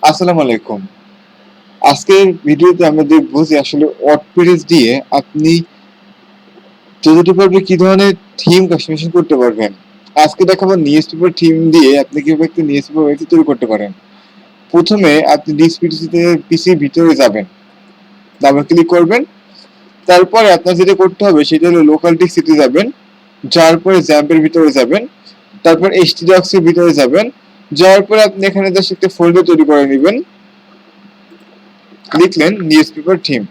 আসসালামু আলাইকুম। আজকের ভিডিওতে আমরা দেখব যে আসলে ওয়ার্ডপ্রেস দিয়ে আপনি কি ধরনের থিম কাস্টমাইজেশন করতে পারবেন। আজকে দেখাবো নিউজপেপার থিম দিয়ে আপনি কিভাবে একটা নিউজপেপার ওয়েবসাইট তৈরি করতে পারেন। প্রথমে আপনি পিসির ভিতরে যাবেন, ডাবল ক্লিক করবেন। তারপরে আপনার যেটা করতে হবে সেটা হলো লোকাল ডিস্কসিতে যাবেন, যাওয়ার পরে জ্যাম্পের ভিতরে যাবেন, তারপর htdocs এর ভিতরে যাবেন, যাওয়ার পরে আপনি এখানে জাস্ট একটা ফোল্ডার তৈরি করে নেবেন। লিখলেন নিউজপেপার থিম।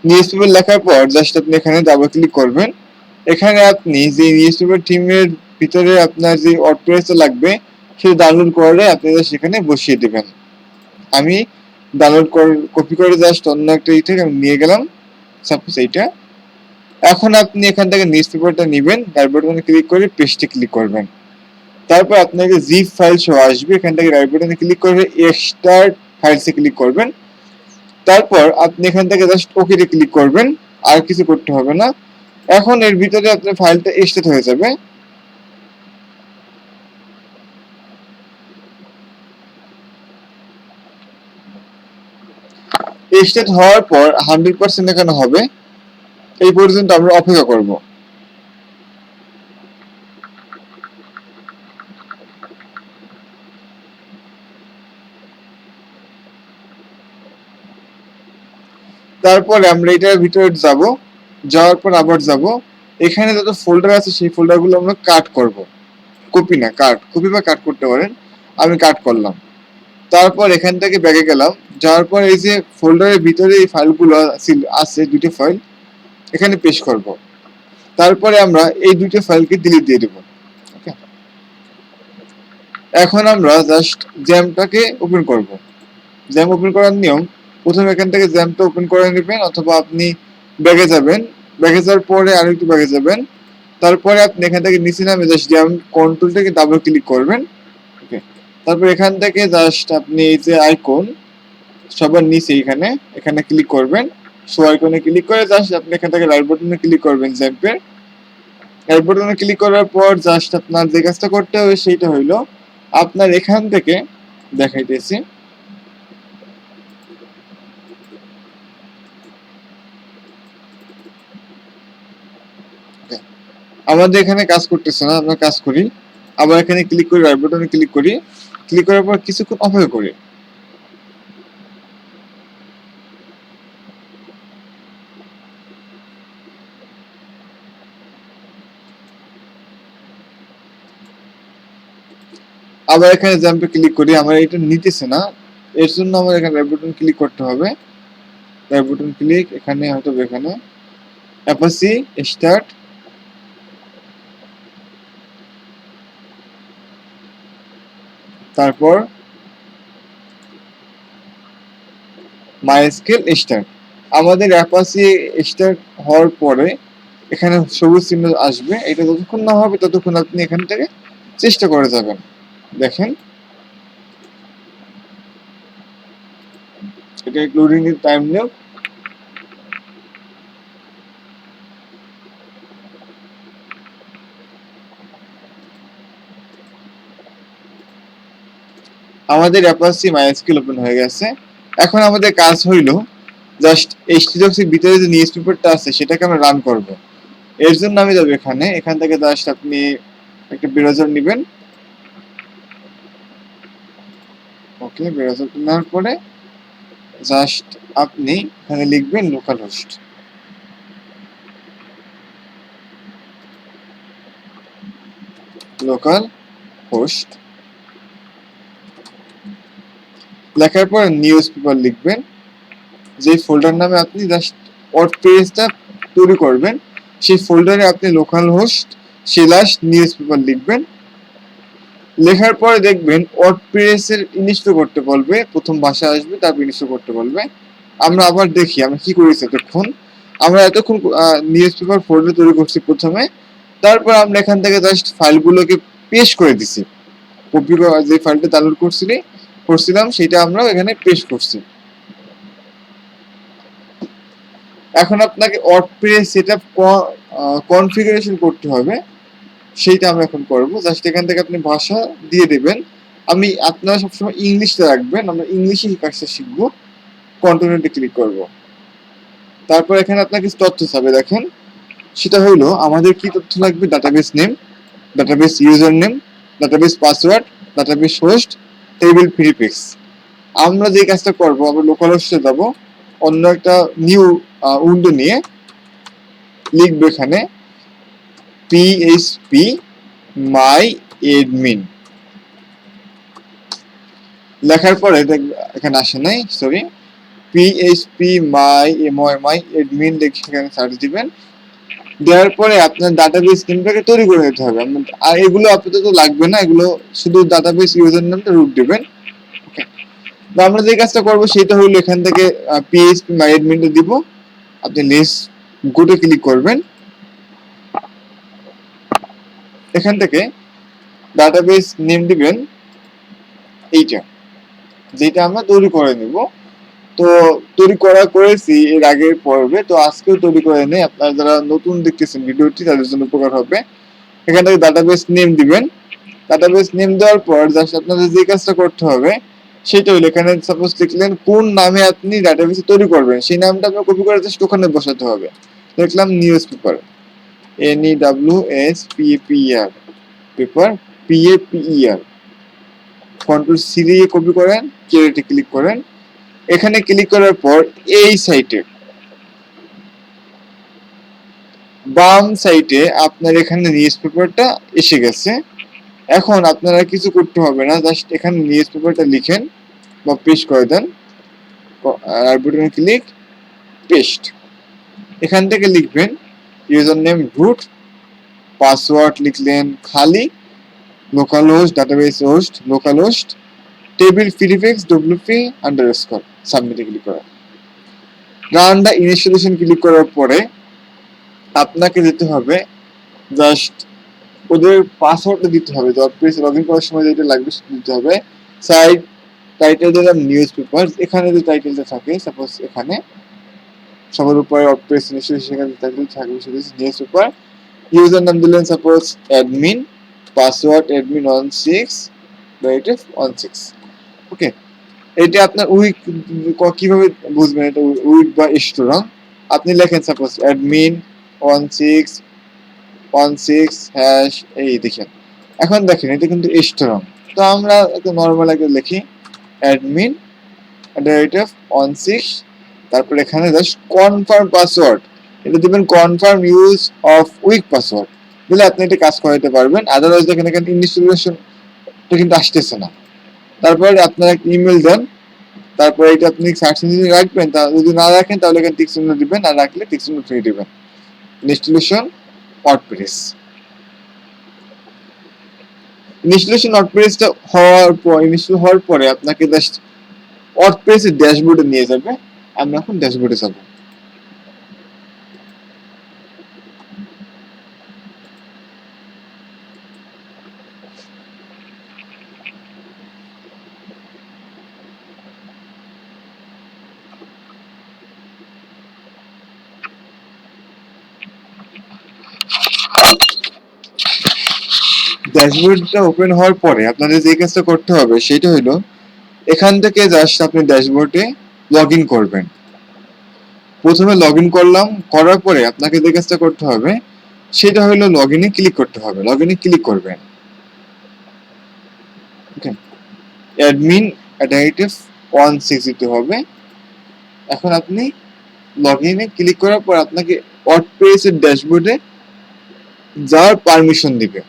নিউজপেপার লেখার পর জাস্ট আপনি এখানে ডাবল ক্লিক করবেন। এখানে আপনি যে নিউজপেপার থিমের ভিতরে আপনার যে ওয়ার্ডপ্রেসটা লাগবে সেটা ডাউনলোড করে আপনি সেখানে বসিয়ে দেবেন। আমি ডাউনলোড করে কপি করে জাস্ট অন্য একটা থেকে আমি নিয়ে গেলাম, সাপোজ এইটা। এখন আপনি এখান থেকে নিউজপেপারটা নেবেন, রাইট বাটনে ক্লিক করে পেস্টে ক্লিক করবেন। তারপর আপনাকে জিপ ফাইল সহ আসবে, এখান থেকে রাইট বাটনে ক্লিক করে এক্সট্রাক্ট ফাইলসে ক্লিক করবেন। তারপর আপনি এখান থেকে জাস্ট ওকেতে ক্লিক করবেন, আর কিছু করতে হবে না। এখন এর ভিতরে আপনার ফাইলটা এক্সট্রাক্ট হয়ে যাবে। এক্সট্রাক্ট হওয়ার পর 100% এখানে হবে। এই পর্যন্ত আমরা অপেক্ষা করব। তারপরে আমরা এটার ভিতরে যাব, যাওয়ার পর আবার যাব। এখানে যত ফোল্ডার আছে সেই ফোল্ডারগুলো আমরা কাট করব, কপি না কাট, কপি বা কাট করতে পারেন। আমি কাট করলাম। তারপর এখান থেকে ব্যাগে গেলাম, যাওয়ার পর এই যে ফোল্ডারের ভিতরে এই ফাইলগুলো আছে, দুটো ফাইল এখানে পেস্ট করব। তারপরে আমরা এই দুটো ফাইলকে ডিলিট দিয়ে দেব। ওকে, এখন আমরা জাস্ট জ্যামটাকে ওপেন করব। জ্যাম ওপেন করার নিয়ম, প্রথমে এখান থেকে জ্যামটা ওপেন করে নেবেন, অথবা আপনি ব্যাগে যাবেন, ব্যাগে যাওয়ার পরে আরেকটু ব্যাগে যাবেন। তারপরে আপনি এখান থেকে নিচে নামে জাস্ট জ্যাম কন্ট্রোলটাকে ডাবল ক্লিক করবেন। ওকে, তারপর এখান থেকে জাস্ট আপনি এই যে আইকন সবার নিচে এখানে এখানে ক্লিক করবেন। শো আইকনে ক্লিক করে জাস্ট আপনি এখান থেকে রাইট বাটনে ক্লিক করবেন জ্যাম্পের। রাইট বাটনে ক্লিক করার পর জাস্ট আপনার যে কাজটা করতে হবে সেইটা হইলো আপনার এখান থেকে দেখাইতেছি, আমাদের এখানে কাজ করতেছে না, আমরা কাজ করি। আবার এখানে ক্লিক করি, রাইট বাটনে ক্লিক করি, ক্লিক করার পর কিছুক্ষণ অপেক্ষা করি। আবার এখানে জাম্পে ক্লিক করি, আমার এটা নিতেছে না, এর জন্য আমার এখানে রাইট বাটন ক্লিক করতে হবে। রাইট বাটন ক্লিক, এখানে হয়তো এখানে অ্যাপাসি স্টার্ট, তারপর মাইস্কেল স্টার্ট। আমাদের অ্যাপাসি স্টার্ট হওয়ার পরে এখানে সবুজ চিহ্ন আসবে, এটা যতক্ষণ না হবে ততক্ষণ আপনি এখান থেকে চেষ্টা করে যাবেন। দেখেন এটা লোডিং এর টাইম নেও। আমাদের অ্যাপাসি মাইস্কেল ওপেন হয়ে গেছে। এখন আমাদের কাজ হইল জাস্ট htdocs এর ভিতরে যে নিউজপেপারটা আছে সেটাকে আমরা রান করব। এর জন্য আমি যাব এখানে, এখান থেকে জাস্ট আপনি একটা ব্রাউজার নেবেন। ওকে, ব্রাউজার নেওয়ার পরে জাস্ট আপনি এখানে লিখবেন লোকাল হোস্ট। লোকাল হোস্ট লেখার পর নিউজপেপার লিখবেন। যে ফোল্ডার নামে আপনি জাস্ট ওয়ার্ডপ্রেসটা তৈরি করবেন সেই ফোল্ডারে আপনি লোকাল হোস্ট স্ল্যাশ নিউজপেপার লিখবেন। লেখার পরে দেখবেন ওয়ার্ডপ্রেসের ইনস্টল করতে বলবে, প্রথম ভাষা আসবে, তারপর ইনস্টল করতে বলবে। আমরা আবার দেখি আমরা কি করেছি এতক্ষণ। আমরা এতক্ষণ নিউজপেপার ফোল্ডার তৈরি করছি প্রথমে, তারপর আমরা এখান থেকে জাস্ট ফাইলগুলোকে পেস্ট করে দিছি। কপি যে ফাইলটা ডাউনলোড করছিলাম সেটা আমরা এখানে পেস্ট করছি। এখন আপনাকে ওয়ার্ডপ্রেস সেটআপ কনফিগারেশন করতে হবে, সেইটা আমরা এখন করব। জাস্ট এখান থেকে আপনি ভাষা দিয়ে দেবেন, আপনারা সবসময় ইংলিশটা রাখবেন, আমরা ইংলিশে এই কাজটা শিখবো। কন্টিনিউতে ক্লিক করব। তারপর এখানে আপনার কিছু তথ্য চাবে, দেখেন সেটা হলো আমাদের কি তথ্য লাগবে, database name, database user name, database password, database host, table prefix. আমরা যে কাজটা করব, আমরা লোকাল হোস্টে যাব, অন্য একটা নিউ উইন্ডো নিয়ে লিখবো এখানে php my admin। লেখার পরে এখানে আসে নাই, সরি, php my admin লিখে এখানে সার্চ দিবেন। দেওয়ার পরে আপনার ডাটাবেস নেমটাকে তৈরি করে নিতে হবে। আর এগুলো আপাতত লাগবে না, এগুলো শুধু ডাটাবেস ইউজার নেমটা রুট দিবেন। ওকে, তো আমরা যে কাজটা করব সেটা হলো এখান থেকে php my admin টা দিব। আপনি লিস্ট গোটে ক্লিক করবেন। এখান থেকে ডাটাবেস নেম দিবেন এইটা, যেটা আমরা তৈরি করে নিব। তো তৈরি করেছি এর আগের পর্বে, তো আজকেও তৈরি করে নেই। আপনারা যারা নতুন দেখতেছেন ভিডিওটি তাদের জন্য উপকার হবে। এখান থেকে ডাটাবেস নেম দিবেন। ডাটাবেস নেম দেওয়ার পর জাস্ট আপনাদের যে কাজটা করতে হবে সেটা হলো এখানে সাপোজ লিখলেন কোন নামে আপনি ডাটাবেস তৈরি করবেন, সেই নামটা আপনার কপি করে জাস্ট ওখানে বসাতে হবে। লিখলাম news paper, NEWSPEPER, paper PAPER। Control C দিয়ে কপি করেন, ক্রিয়েটে ক্লিক করেন। এখানে ক্লিক করার পর এই সাইটে বাম সাইটে আপনার এখানে নিউজ পেপারটা এসে গেছে। এখন আপনারা কিছু করতে হবে না, জাস্ট এখানে নিউজ পেপারটা লিখেন বা পেস্ট করে দেন। আর বাটনে ক্লিক, পেস্ট। এখান থেকে লিখবেন ইউজার নেম রুট, পাসওয়ার্ড লিখলেন খালি, local host, database host, local host, table prefix WP underscore, সাবমিটে ক্লিক করা। রান দ্য ইনস্টলেশন ক্লিক করার পরে আপনাকে যেতে হবে, জাস্ট ওদের পাসওয়ার্ডটা দিতে হবে, ওয়ার্ডপ্রেস লগইন করার সময় যেটা লাগবে সেটা দিতে হবে। সাইট টাইটেল দিলাম নিউজ পেপার, এখানে যে টাইটেলটা থাকে সাপোজ এখানে সবার উপরে ওয়ার্ডপ্রেস ইনস্টলেশন, সেখানে টাইটেল থাকবে সেটা নিউজ পেপার। ইউজার নাম দিলেন সাপোজ অ্যাডমিন, পাসওয়ার্ড অ্যাডমিন 16 ওকে। এটা আপনার উইক কিভাবে বুঝবেন এটা উইক বা স্টোরং, আপনি লেখেন সাপোজ অ্যাডমিন 1616# এই দেখেন। এখন দেখেন এটা কিন্তু স্ট্রং, তো আমরা একটু নর্মাল আগে লিখি অ্যাডমিন @16, তারপর এখানে জাস্ট কনফার্ম পাসওয়ার্ড, এটা দিবেন confirm use of week password দিলে আপনি এটা কাজ করাতে পারবেন। আদারওয়াইজ দেখেন এখানে ইনস্টলেশনটা কিন্তু আসতেছে না। তারপর আপনারা একটা ইমেল দেন, তারপর এটা আপনি সার্চ ইঞ্জিনে রাখবেন, তা যদি না রাখেন তাহলে এখানে টিক চিহ্ন দিবেন, আর রাখলে টিক চিহ্ন ফ্রি দিবেন। ইনস্টলেশন ওয়ার্ডপ্রেস, ইনস্টলেশন ওয়ার্ডপ্রেসটা ইনস্টল হওয়ার পরে আপনাকে জাস্ট ওয়ার্ডপ্রেসের ড্যাশবোর্ডে নিয়ে যাবে। আমরা এখন ড্যাশবোর্ডে যাব। ড্যাশবোর্ডটা ওপেন হওয়ার পরে আপনাদের যে কাজটা করতে হবে সেটা হলো এখান থেকে জাস্ট আপনি ড্যাশবোর্ডে লগ ইন করবেন। প্রথমে লগ ইন করলাম, করার পরে আপনাকে যে কাজটা করতে হবে সেটা হলো লগ ইনে ক্লিক করতে হবে। লগ ইনে ক্লিক করবেন, ওকে, অ্যাডমিন @16 দিতে হবে। এখন আপনি লগ ইনে ক্লিক করার পর আপনাকে ওয়ার্ডপ্রেসের ড্যাশবোর্ডে যাওয়ার পারমিশন দিবে।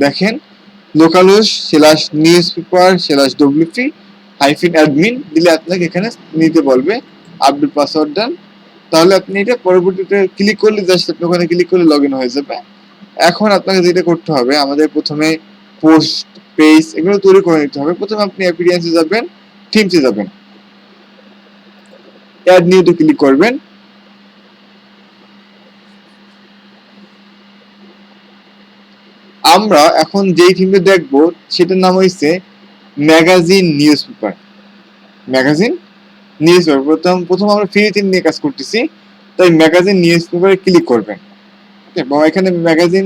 দেখেন লোকালহোস্ট /newspaper/wp-admin দিলে আপনাকে এখানে নিতে বলবে, আপডেট পাসওয়ার্ড দেন, তাহলে আপনি এটা পরবর্তীতে ক্লিক করলে জাস্ট আপনি ওখানে ক্লিক করলে লগ ইন হয়ে যাবে। এখন আপনাকে যেটা করতে হবে, আমাদের প্রথমে পোস্ট পেজ এগুলো তৈরি করে নিতে হবে। প্রথমে আপনি অ্যাপিয়ারেন্সে যাবেন, থিমসে যাবেন, অ্যাড নিউতে ক্লিক করবেন। আমরা এখন যেই থিমটা দেখব সেটার নাম হইছে magazine news paper. Magazine news paper প্রথম আমরা ফ্রি থিম নিয়ে কাজ করতেছি, তাই ম্যাগাজিন নিউজ পেপারে ক্লিক করবেন। এবং এখানে ম্যাগাজিন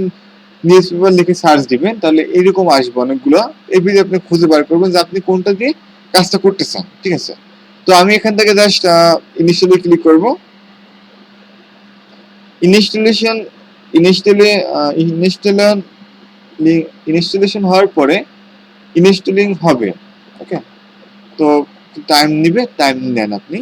নিউজ পেপার লিখে সার্চ দিবেন, তাহলে এরকম আসবে অনেকগুলো। এর ভিতরে আপনি খুঁজে বার করবেন যে আপনি কোনটা দিয়ে কাজটা করতে চান। ঠিক আছে, তো আমি এখান থেকে জাস্ট ইনিশিয়ালি ক্লিক করব। ইনস্টলেশন ইনস্টলে ইনস্টলেশন ইনস্টলেশন হওয়ার পরে ইনস্টলিং হবে। ওকে, তো টাইম নিবে, টাইম নেন আপনি।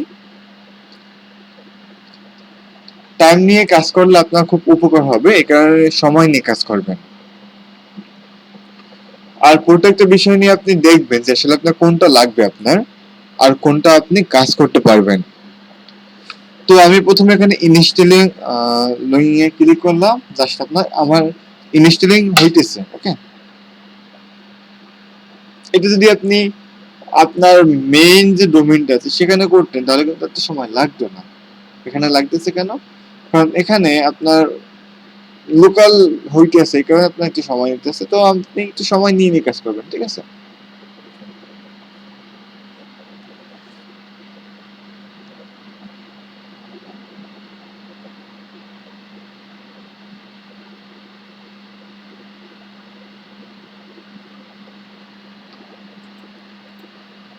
টাইম নিয়ে কাজ করলে আপনার খুব উপকার হবে, এই কারণে সময় নিয়ে কাজ করবেন। আর প্রত্যেকটা বিষয় নিয়ে আপনি দেখবেন যে আসলে আপনার কোনটা লাগবে আপনার, আর কোনটা আপনি কাজ করতে পারবেন। তো আমি প্রথমে এখানে ইনস্টলিং এ ক্লিক করলাম, জাস্ট আপনার আমার ইনস্টলিং হইতেছে। ওকে, এটা যদি আপনি আপনার মেইন যে ডোমেইনটা আছে সেখানে করতেন তাহলে কিন্তু এত সময় লাগতো না। এখানে লাগতেছে কেন? কারণ এখানে আপনার লোকাল হইতেছে, এই কারণে আপনার একটু সময় নিতেছে। তো আপনি একটু সময় নিয়ে নিয়ে কাজ করবেন। ঠিক আছে,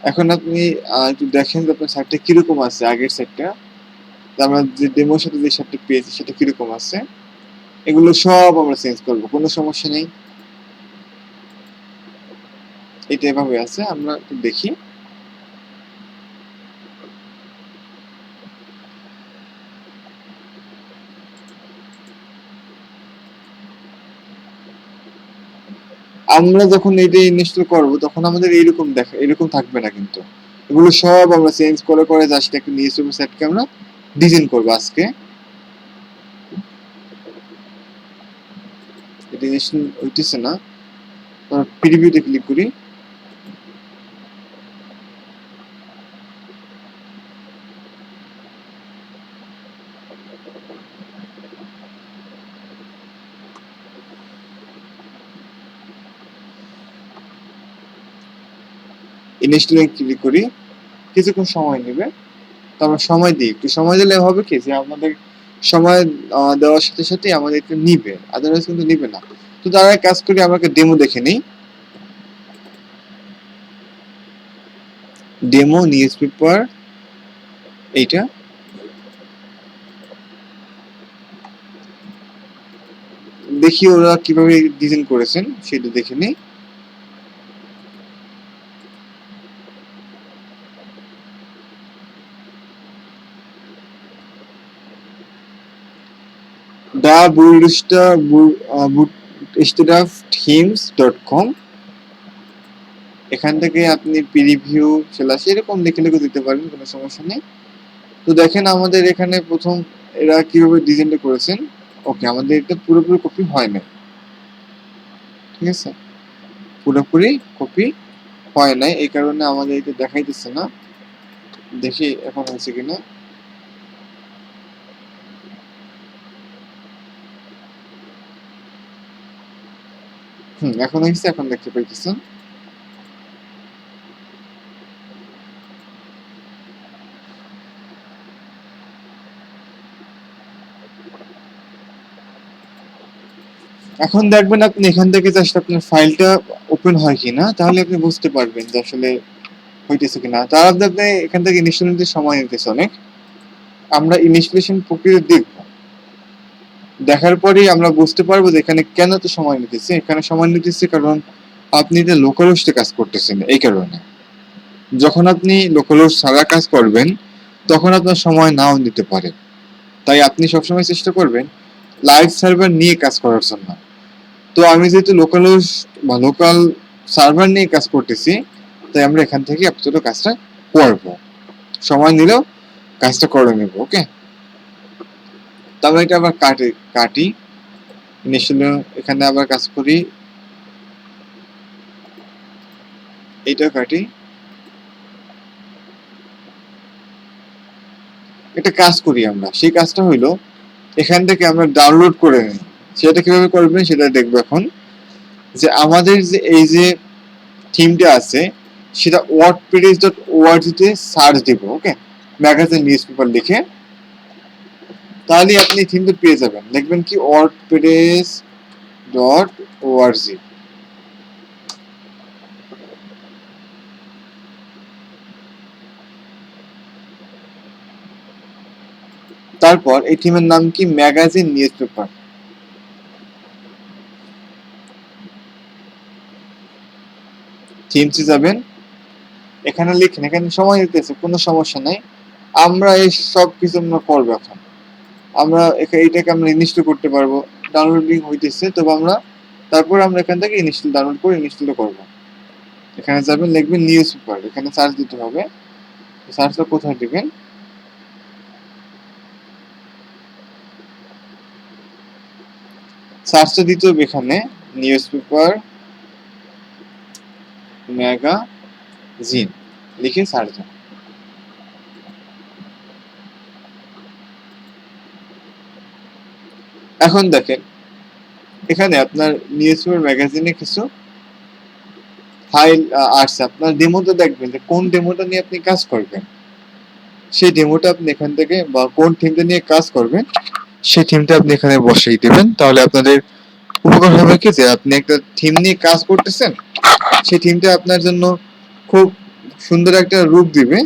এখন আপনি একটু দেখেন যে আপনার সাইটটা কিরকম আছে, আগের সাইটটা আমরা যে ডেমোর সাথে যে সাইটটা পেয়েছি সেটা কিরকম আছে। এগুলো সব আমরা চেঞ্জ করবো, কোনো সমস্যা নেই। এটা এভাবে আছে, আমরা একটু দেখি। আমরা যখন এটা ইনস্টল করব তখন আমাদের এইরকম এরকম থাকবে না, কিন্তু এগুলো সব আমরা চেঞ্জ করে করে জাস্ট একটা নিউজ পেপার সেটকে আমরা ডিজাইন করবো আজকে। এটা ইনস্টল হইতেছে না, প্রিভিউতে ক্লিক করি। ইনস্টলে ক্লিক করি, কিছুক্ষণ সময় নেবে। তো আমরা সময় দিই, একটু সময় দিলে হবে কি যে আমাদের সময় দেওয়ার সাথে সাথে আমাদের একটু নিবে, আদারওয়াইজ কিন্তু নিবে না। তো তারা কাজ করি, আমরা একটা ডেমো দেখে নিই। ডেমো নিউজ পেপার, এইটা দেখি ওরা কিভাবে ডিজাইন করেছেন সেটা দেখে নিই। দ্য বুটস্টাফ এখান থেকে আপনি প্রিভিউ সেলাস এরকম লিখে লিখে দিতে পারেন, কোনো সমস্যা নেই। তো দেখেন আমাদের এখানে প্রথম এরা কিভাবে ডিজাইনটা করেছেন। ওকে, আমাদের এটা পুরোপুরি কপি হয় না। ঠিক আছে, পুরোপুরি কপি হয় নাই, এই কারণে আমাদের এটা দেখাইতেছে না। দেখি এখন হয়েছে কিনা। এখন হয়েছে, এখন দেখতে পাইতেছেন। এখন দেখবেন আপনি এখান থেকে জাস্ট আপনার ফাইলটা ওপেন হয় কিনা, তাহলে আপনি বুঝতে পারবেন যে আসলে হইতেছে কিনা। তার আপনি এখান থেকে ইনস্টল নিতে সময় নিতেছে অনেক। আমরা ইনস্টলেশন প্রক্রিয়া দেখব, দেখার পরেই আমরা বুঝতে পারবো যে এখানে কেন তো সময় নিতেছে। এখানে সময় নিতেছে কারণ আপনি এটা লোকাল হোস্টে কাজ করতেছেন, এই কারণে। যখন আপনি লোকাল হোস্ট ছাড়া কাজ করবেন তখন আপনার সময় নাও নিতে পারে। তাই আপনি সবসময় চেষ্টা করবেন লাইভ সার্ভার নিয়ে কাজ করার জন্য। তো আমি যেহেতু লোকাল হোস্ট বা লোকাল সার্ভার নিয়ে কাজ করতেছি, তাই আমরা এখান থেকে আপাতত কাজটা করবো, সময় নিলেও কাজটা করে নেব। ওকে, তবে এটা আবার কাটি ইনিশিয়ালি, এখানে আবার কাজ করি, এইটা কাটি। একটা কাজ করি আমরা, সেই কাজটা হইলো এখান থেকে আমরা ডাউনলোড করে নিই। সেটা কিভাবে করবেন সেটা দেখবো এখন। যে আমাদের যে এই যে থিমটা আছে সেটা wordpress.org তে সার্চ দিব। ওকে, ম্যাগাজিন নিউজ পেপার লিখে, তাহলে আপনি থিমটা পেয়ে যাবেন। দেখবেন কি wordpress.org ডট ওআরজি। তারপর এই থিমের নাম কি? Magazine news paper. থিমসে যাবেন, এখানে লিখেন, এখানে সময় দিতেছে, কোনো সমস্যা নাই। আমরা এই সব কিছু আমরা করবো এখন। আমরা এইটাকে আমরা ইনস্টল করতে পারবো, ডাউনলোডিং হইতেছে, তবে আমরা তারপর আমরা এখান থেকে ইনস্টল ডাউনলোড করে ইনস্টল করবো। এখানে যাবেন, লিখবেন নিউজ পেপার, এখানে সার্চ দিতে হবে। সার্চটা কোথায় দিবেন? সার্চটা দিতে হবে এখানে নিউজ পেপার ম্যাগাজিন লিখে সার্চ দেন। এখন দেখেন এখানে আপনার নিউজ পেপার ম্যাগাজিনে কিছু ফাইল আসছে। আপনার ডেমোটা দেখবেন যে কোন ডেমোটা নিয়ে আপনি কাজ করবেন, সেই ডেমোটা আপনি এখান থেকে, বা কোন থিমটা নিয়ে কাজ করবেন সেই থিমটা আপনি এখানে বসিয়ে দিবেন। তাহলে আপনাদের উপকার হবে কি, যে আপনি একটা থিম নিয়ে কাজ করতেছেন, সেই থিমটা আপনার জন্য খুব সুন্দর একটা রূপ দিবে।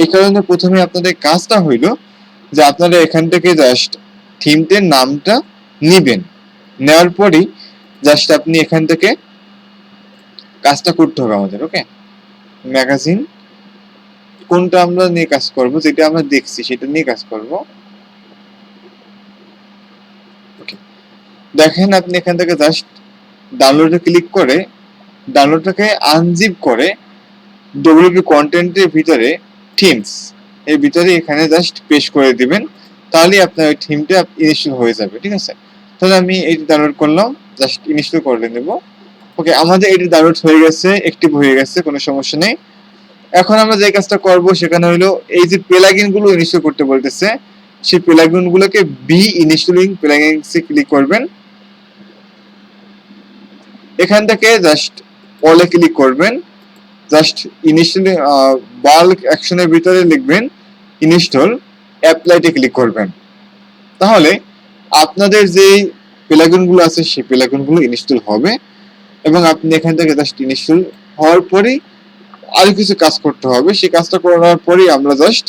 এই কারণে প্রথমে আপনাদের কাজটা হইলো যে আপনারা এখান থেকে জাস্ট থিমটার নামটা নিবেন, নেওয়ার পরেই জাস্ট আপনি এখান থেকে কাজটা করতে হবে আমাদের। ওকে, ম্যাগাজিন কোনটা আমরা নিয়ে কাজ করব, যেটা আমরা দেখছি সেটা নিয়ে কাজ করব। ওকে, দেখেন আপনি এখান থেকে জাস্ট ডাউনলোডে ক্লিক করে ডাউনলোডটাকে আনজিপ করে ডব্লিউপি কন্টেন্টের ভিতরে থিমস এর ভিতরে এখানে জাস্ট পেস্ট করে দিবেন, তাহলে আপনার ওই থিমটা ইনস্টল হয়ে যাবে। ঠিক আছে, তাহলে আমি এইটা ডাউনলোড করলাম, জাস্ট ইনস্টল করে নেব। ওকে, আমাদের এটা ডাউনলোড হয়ে গেছে, অ্যাক্টিভ হয়ে গেছে, কোনো সমস্যা নেই। এখন আমরা যে কাজটা করব সেখানে হলো এই যে প্লাগইন গুলো ইনস্টল করতে বলতেছে, সেই প্লাগইন গুলোকে বি ইনস্টলিং প্লাগইনসে ক্লিক করবেন। এখান থেকে জাস্ট অলে ক্লিক করবেন, জাস্ট ইনিশিয়ালি বাল্ক অ্যাকশনের ভিতরে লিখবেন ইনস্টল, অ্যাপ্লাইতে ক্লিক করবেন। তাহলে আপনাদের যে প্লাগইন গুলো আছে সেই প্লাগইন গুলো ইনস্টল হবে, এবং আপনি এখান থেকে জাস্ট ইনস্টল হওয়ার পরেই আরো কিছু কাজ করতে হবে। সেই কাজটা করার পরেই আমরা জাস্ট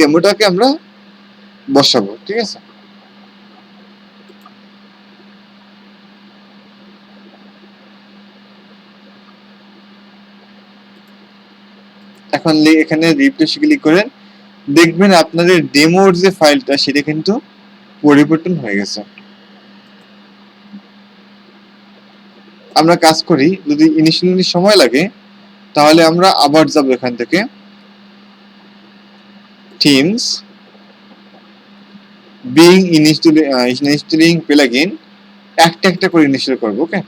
ডেমোটাকে আমরা বসাবো। ঠিক আছে, এখন এখানে রিফ্রেশ ক্লিক করেন, দেখবেন আপনাদের ডেমোর যে ফাইলটা সেটা কিন্তু পরিবর্তন হয়ে গেছে। আমরা কাজ করি, যদি ইনিশিয়ালি সময় লাগে তাহলে আমরা আবার যাব এখান থেকে থিমস, বিং ইনস্টলিং প্লাগইন, একটা একটা করে ইনস্টল করব। ওকে,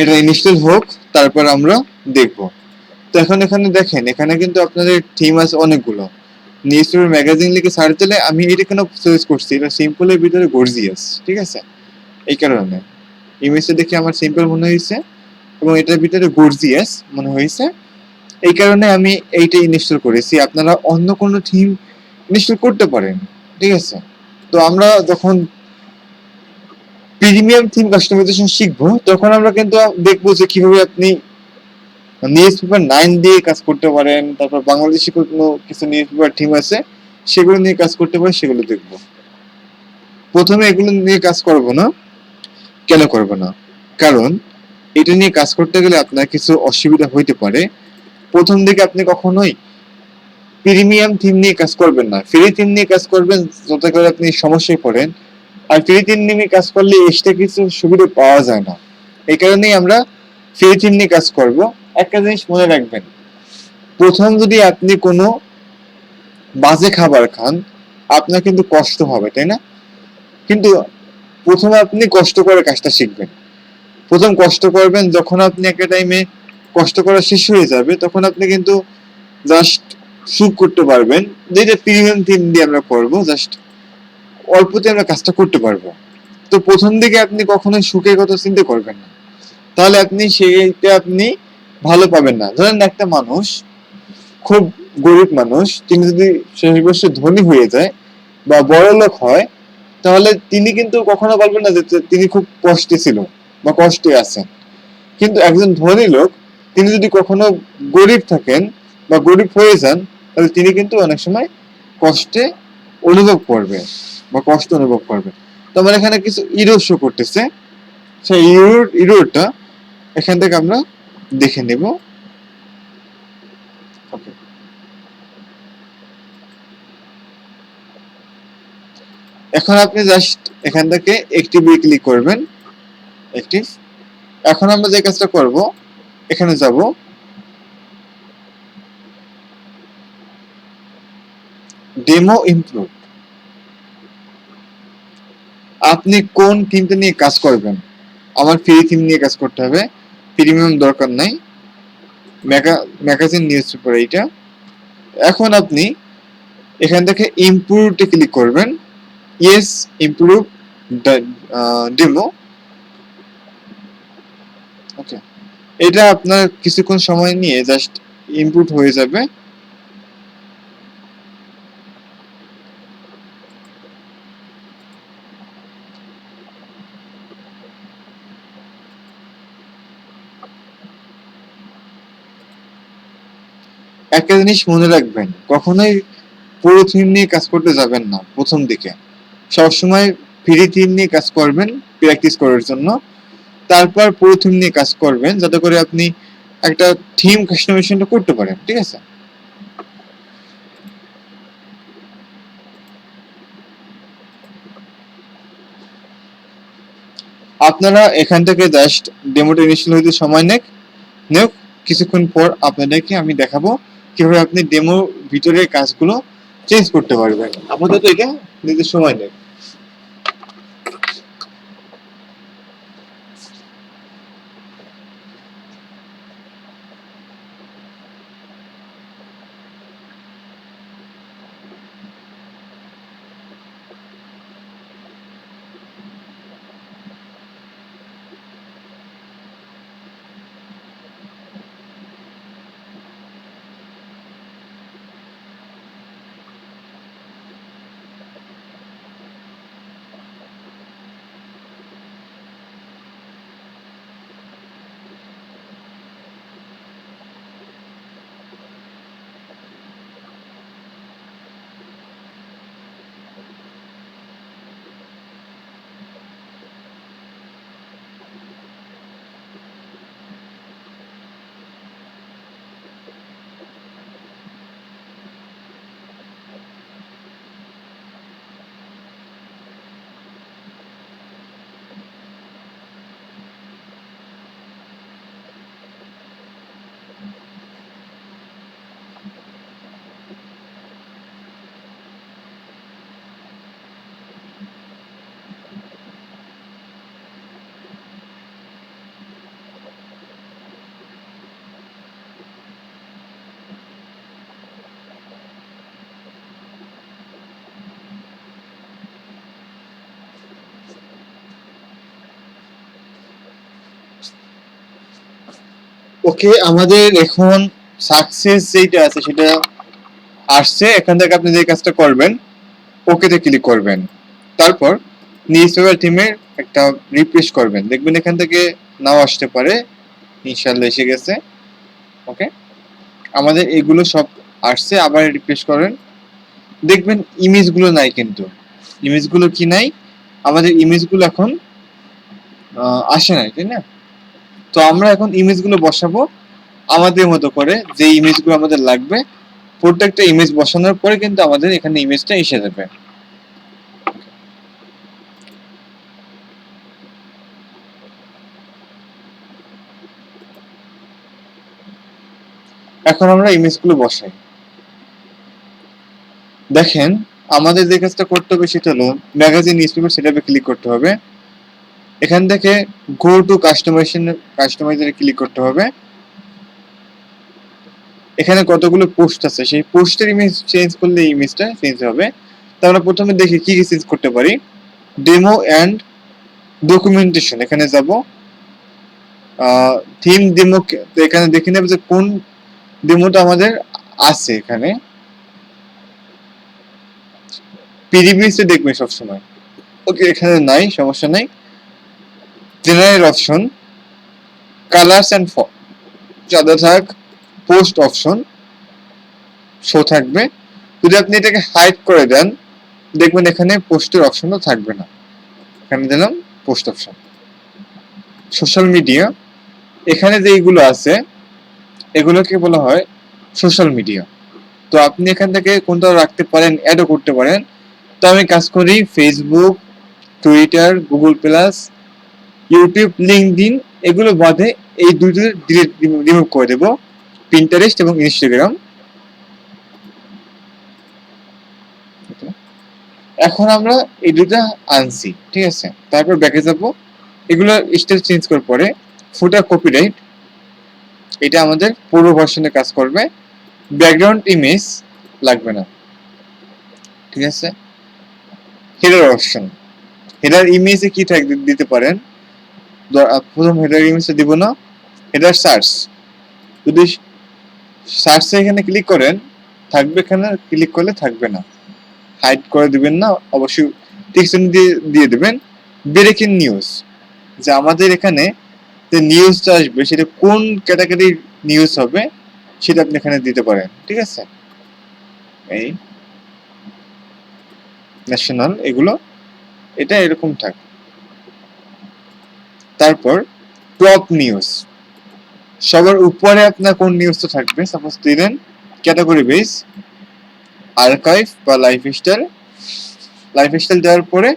এটা ইনস্টল হোক, তারপর আমরা দেখব। তো এখন এখানে দেখেন, এখানে কিন্তু আপনাদের থিম আছে অনেকগুলো। নিউজ পেপার ম্যাগাজিন লিখে সার্চ দিলে আমি এটা কেন চয়েস করছি, এটা সিম্পলের ভিতরে গর্জিয়াস। ঠিক আছে, এই কারণে ইমেজটা দেখে আমার সিম্পল মনে হয়েছে এবং এটার ভিতরে গর্জিয়াস মনে হয়েছে, এই কারণে আমি এইটা ইনস্টল করেছি। আপনারা অন্য কোনো থিম ইনস্টল করতে পারেন। ঠিক আছে, তো আমরা যখন প্রিমিয়াম থিম কাস্টমাইজেশন শিখবো তখন আমরা কিন্তু দেখবো যে কিভাবে আপনি নিউজ পেপার 9 দিয়ে কাজ করতে পারেন, তারপর বাংলাদেশি কোনো কিছু নিউজ পেপার থিম আছে সেগুলো নিয়ে কাজ করতে পারেন, সেগুলো দেখবো। প্রথমে এগুলো নিয়ে কাজ করব না। কেন করব না? কারণ এটা নিয়ে কাজ করতে গেলে আপনার কিছু অসুবিধা হইতে পারে। প্রথম দিকে আপনি কখনোই প্রিমিয়াম থিম নিয়ে কাজ করবেন না, ফ্রি থিম নিয়ে কাজ করবেন, যাতে করে আপনি সমস্যায় পড়েন। আর ফ্রি থিম নিয়ে কাজ করলে এক্সট্রা কিছু সুবিধা পাওয়া যায় না, এই কারণেই আমরা ফ্রি থিম নিয়ে কাজ করব। একটা জিনিস মনে রাখবেন, প্রথম যদি আপনি কোনো বাজে খাবার খান আপনার কিন্তু কষ্ট হবে, তাই না? কিন্তু প্রথমে আপনি কষ্ট করে কাজটা শিখবেন। প্রথম কষ্ট করবেন, যখন আপনি একটা টাইমে কষ্ট করা শেষ হয়ে যাবে তখন আপনি কিন্তু জাস্ট শুট করতে পারবেন। যেটা প্রিমিয়াম থিম দিয়ে আমরা করবো, জাস্ট অল্পতে আমরা কাজটা করতে পারবো। তো প্রথম দিকে আপনি কখনোই সুখের কথা চিন্তা করবেন না, তাহলে আপনি সেইটা আপনি ভালো পাবেন না। ধরেন একটা মানুষ খুব গরিব মানুষ, তিনি যদি শেষ বয়সে ধনী হয়ে যায় বা বড়লোক হয়, তাহলে তিনি কিন্তু কখনো বলবেন না যে তিনি খুব কষ্টে ছিল বা কষ্টে আছেন। কিন্তু একজন ধনী লোক, তিনি যদি কখনো গরিব থাকেন বা গরিব হয়ে যান, তাহলে তিনি কিন্তু অনেক সময় কষ্টে অনুভব করবে বা কষ্ট অনুভব করবে। তো আমার এখানে কিছু ইরোর শো করতেছে, সেই ইরোরটা এখান থেকে আমরা দেখে নেব। ওকে, এখন আপনি জাস্ট এখান থেকে অ্যাক্টিভে ক্লিক করবেন, অ্যাক্টিভ। এখন আমরা যে কাজটা করব, এখানে যাব, ডেমো ইমপ্রুভ। আপনি কোন থিমটা নিয়ে কাজ করবেন? আমার ফ্রি থিম নিয়ে কাজ করতে হবে, প্রিমিয়াম দরকার নাই। ম্যাগাজিন নিউজ পেপার এইটা। এখন আপনি এখান থেকে ইমপ্রুভে ক্লিক করবেন, ইয়েস ইমপ্রুভ ডেমো। ওকে, এটা আপনার কিছুক্ষণ সময় নিয়ে জাস্ট ইমপ্রুভ হয়ে যাবে। একটা জিনিস মনে রাখবেন, কখনোই পুরো থিম নিয়ে কাজ করতে যাবেন না প্রথম দিকে। সবসময় ফ্রি থিম নিয়ে কাজ করবেন প্র্যাকটিস করার জন্য, তারপর পুরো থিম নিয়ে কাজ করবেন, যাতে করে আপনি একটা থিম কাস্টমাইজেশনটা করতে পারেন। ঠিক আছে? আপনারা এখান থেকে জাস্ট ডেমোটা ইনস্টল হইতে সময় নেক, কিছুক্ষণ পর আপনাদেরকে আমি দেখাবো কিভাবে আপনি ডেমো ভিতরের কাজগুলো চেঞ্জ করতে পারবেন। আপাতত এটা নিতে সময় নেক। ওকে, আমাদের এখন সাকসেস যেটা আছে সেটা আসছে। এখান থেকে আপনি যে কাজটা করবেন, ওকেতে ক্লিক করবেন, তারপর নিউজ পেপার থিমের একটা রিফ্রেশ করবেন, দেখবেন এখান থেকে নাও আসতে পারে। ইনশাল্লাহ এসে গেছে। ওকে, আমাদের এগুলো সব আসছে, আবার রিফ্রেশ করেন, দেখবেন ইমেজগুলো নাই। কিন্তু ইমেজগুলো কি নাই? আমাদের ইমেজগুলো এখন আসে নাই, তাই না? তো আমরা এখন ইমেজগুলো বসাবো আমাদের মতো করে, যে ইমেজগুলো আমাদের লাগবে। প্রত্যেকটা ইমেজ বসানোর পরে কিন্তু আমাদের এখানে ইমেজটা এসে যাবে। এখন আমরা ইমেজগুলো বসাই। দেখেন, আমাদের যে কাজটা করতে হবে সেটা হলো ম্যাগাজিন নিউজপেপার সেটআপে ক্লিক করতে হবে। এখান থেকে গো টু কাস্টমাইজারে ক্লিক করতে হবে। এখানে কতগুলো পোস্ট আছে, সেই পোস্টের ইমেজ চেঞ্জ করলে ইমেজটা চেঞ্জ হবে। তো আমরা প্রথমে দেখি কি কি চেঞ্জ করতে পারি। ডেমো অ্যান্ড ডকুমেন্টেশন, এখানে যাব। থিম ডেমো, এখানে দেখে নেব যে কোন ডেমোটা আমাদের আছে। এখানে পিডিবিতে দেখবেন সবসময়। ওকে, এখানে নাই, সমস্যা নাই। জেনারেল অপশন, কালার্স অ্যান্ড চাঁদা থাক, পোস্ট অপশন শো থাকবে। যদি আপনি এটাকে হাইড করে দেন, দেখবেন এখানে পোস্টের অপশনও থাকবে না। এখানে দিলাম পোস্ট অপশন। সোশ্যাল মিডিয়া, এখানে যে এইগুলো আছে এগুলোকে বলা হয় সোশ্যাল মিডিয়া। তো আপনি এখান থেকে কোনটা রাখতে পারেন, অ্যাডও করতে পারেন। তো আমি কাজ করি Facebook, Twitter, Google plus, YouTube, LinkedIn, এগুলো বাদে এই দুটো ডিলিট রিমুভ করে দেব, পিন্টারেস্ট এবং ইনস্টাগ্রাম। এখন আমরা এই দুটা আনছি, ঠিক আছে। তারপর ব্যাকে যাব। এগুলো স্টাইল চেঞ্জ করার পরে ফুটার কপিরাইট, এটা আমাদের পুরো ভার্সনে কাজ করবে। ব্যাকগ্রাউন্ড ইমেজ লাগবে না, ঠিক আছে। হেডার অপশন, হেডার ইমেজে কি দিতে পারেন। প্রথম হেডার ইমেজে দিব না, হেডার সার্চ। যদি সার্চে এখানে ক্লিক করেন থাকবে, এখানে ক্লিক করলে থাকবে না, হাইড করে দিবেন না, অবশ্যই টেক্সট দিয়ে দিবেন। ব্রেকিং নিউজ, যে আমাদের এখানে যে নিউজটা আসবে সেটা কোন ক্যাটাগরির নিউজ হবে সেটা আপনি এখানে দিতে পারেন, ঠিক আছে। এই ন্যাশনাল, এগুলো এটা এরকম থাকে। তারপর টপ নিউজ, সবার উপরে আপনার কোন নিউজটা থাকবে, সাপোজ দিলেন ক্যাটাগরি বেস আর্কাইভ বা লাইফস্টাইল। লাইফস্টাইল দেওয়ার পরে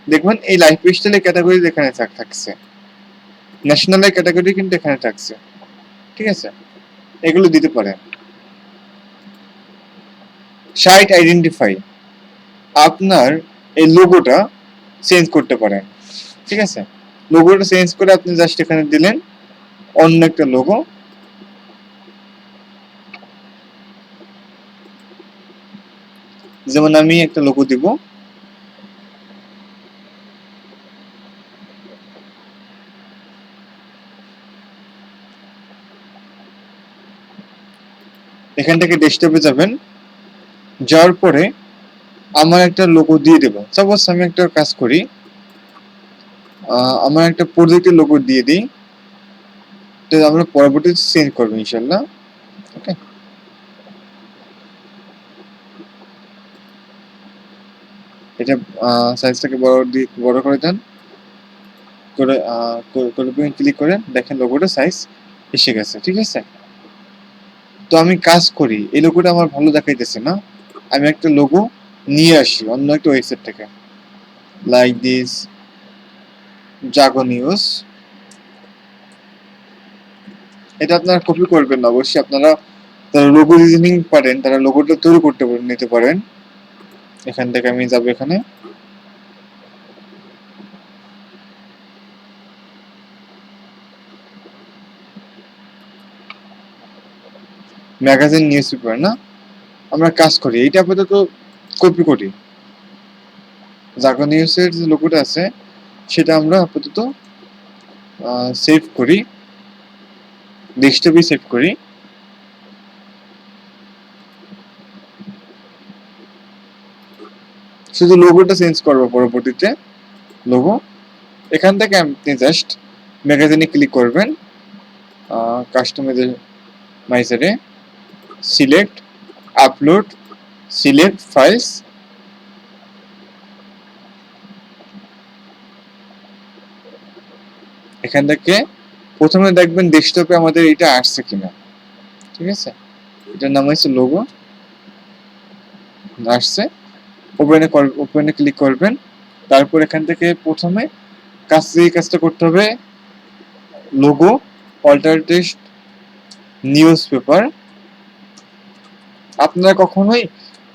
দেখবেন এই লাইফস্টাইলের ক্যাটাগরি এখানে থাকছে, ন্যাশনালের ক্যাটাগরি কিন্তু এখানে থাকছে, ঠিক আছে। এগুলো দিতে পারেন। সাইট আইডেন্টিফাই, আপনার এই লোগোটা চেঞ্জ করতে পারেন, ঠিক আছে। লোগোটা চেঞ্জ করে আপনি জাস্ট এখানে দিলেন অন্য একটা লোগো। যেমন আমি একটা লোগো দিব, এখান থেকে ডেস্কটপে যাবেন, যাওয়ার পরে আমার একটা লোগো দিয়ে দেব। সাপোজ আমি একটা কাজ করি, আমার একটা প্রজেক্টের লোগো দিয়ে দিই, তো আমরা পরবর্তীতে চেঞ্জ করবো ইনশাল্লাহ। ওকে, এটা সাইজটাকে বড় করে দেন, করে ক্লিক করেন, দেখেন লোগোটা সাইজ এসে গেছে, ঠিক আছে। তো আমি কাজ করি, এই লোগোটা আমার ভালো দেখাইতেছে না, আমি একটা লোগো নিয়ে আসি অন্য একটা ওয়েবসাইট থেকে, লাইক দিস জাগো নিউজ। এটা আপনারা কপি করবেন না, অবশ্যই আপনারা যারা লোগো ডিজাইনিং পারেন তারা লোগোটা তৈরি করতে নিতে পারেন। এখান থেকে আমি যাব এখানে, ম্যাগাজিন নিউজ পেপার না, আমরা কাজ করি এইটা আপাতত কপি করি। জাগো নিউজের যে লোগোটা আছে সেটা আমরা আপাতত সেভ করি, ডেস্কটপে সেভ করি। শুধু লোগোটা চেঞ্জ করবো পরবর্তীতে। লোগো এখান থেকে আপনি জাস্ট ম্যাগাজিনে ক্লিক করবেন, কাস্টমাইজারে সিলেক্ট আপলোড, সিলেক্ট ফাইলস, এখান থেকে প্রথমে দেখবেন ডেস্কটপে আমাদের এটা আসছে কিনা, ঠিক আছে। এটার নাম হচ্ছে লোগো, আসছে। ওপেনে ক্লিক করবেন, তারপর এখান থেকে প্রথমে কাজটা করতে হবে, লোগো অল্টারনেটিভ নিউজ পেপার। আপনারা কখনোই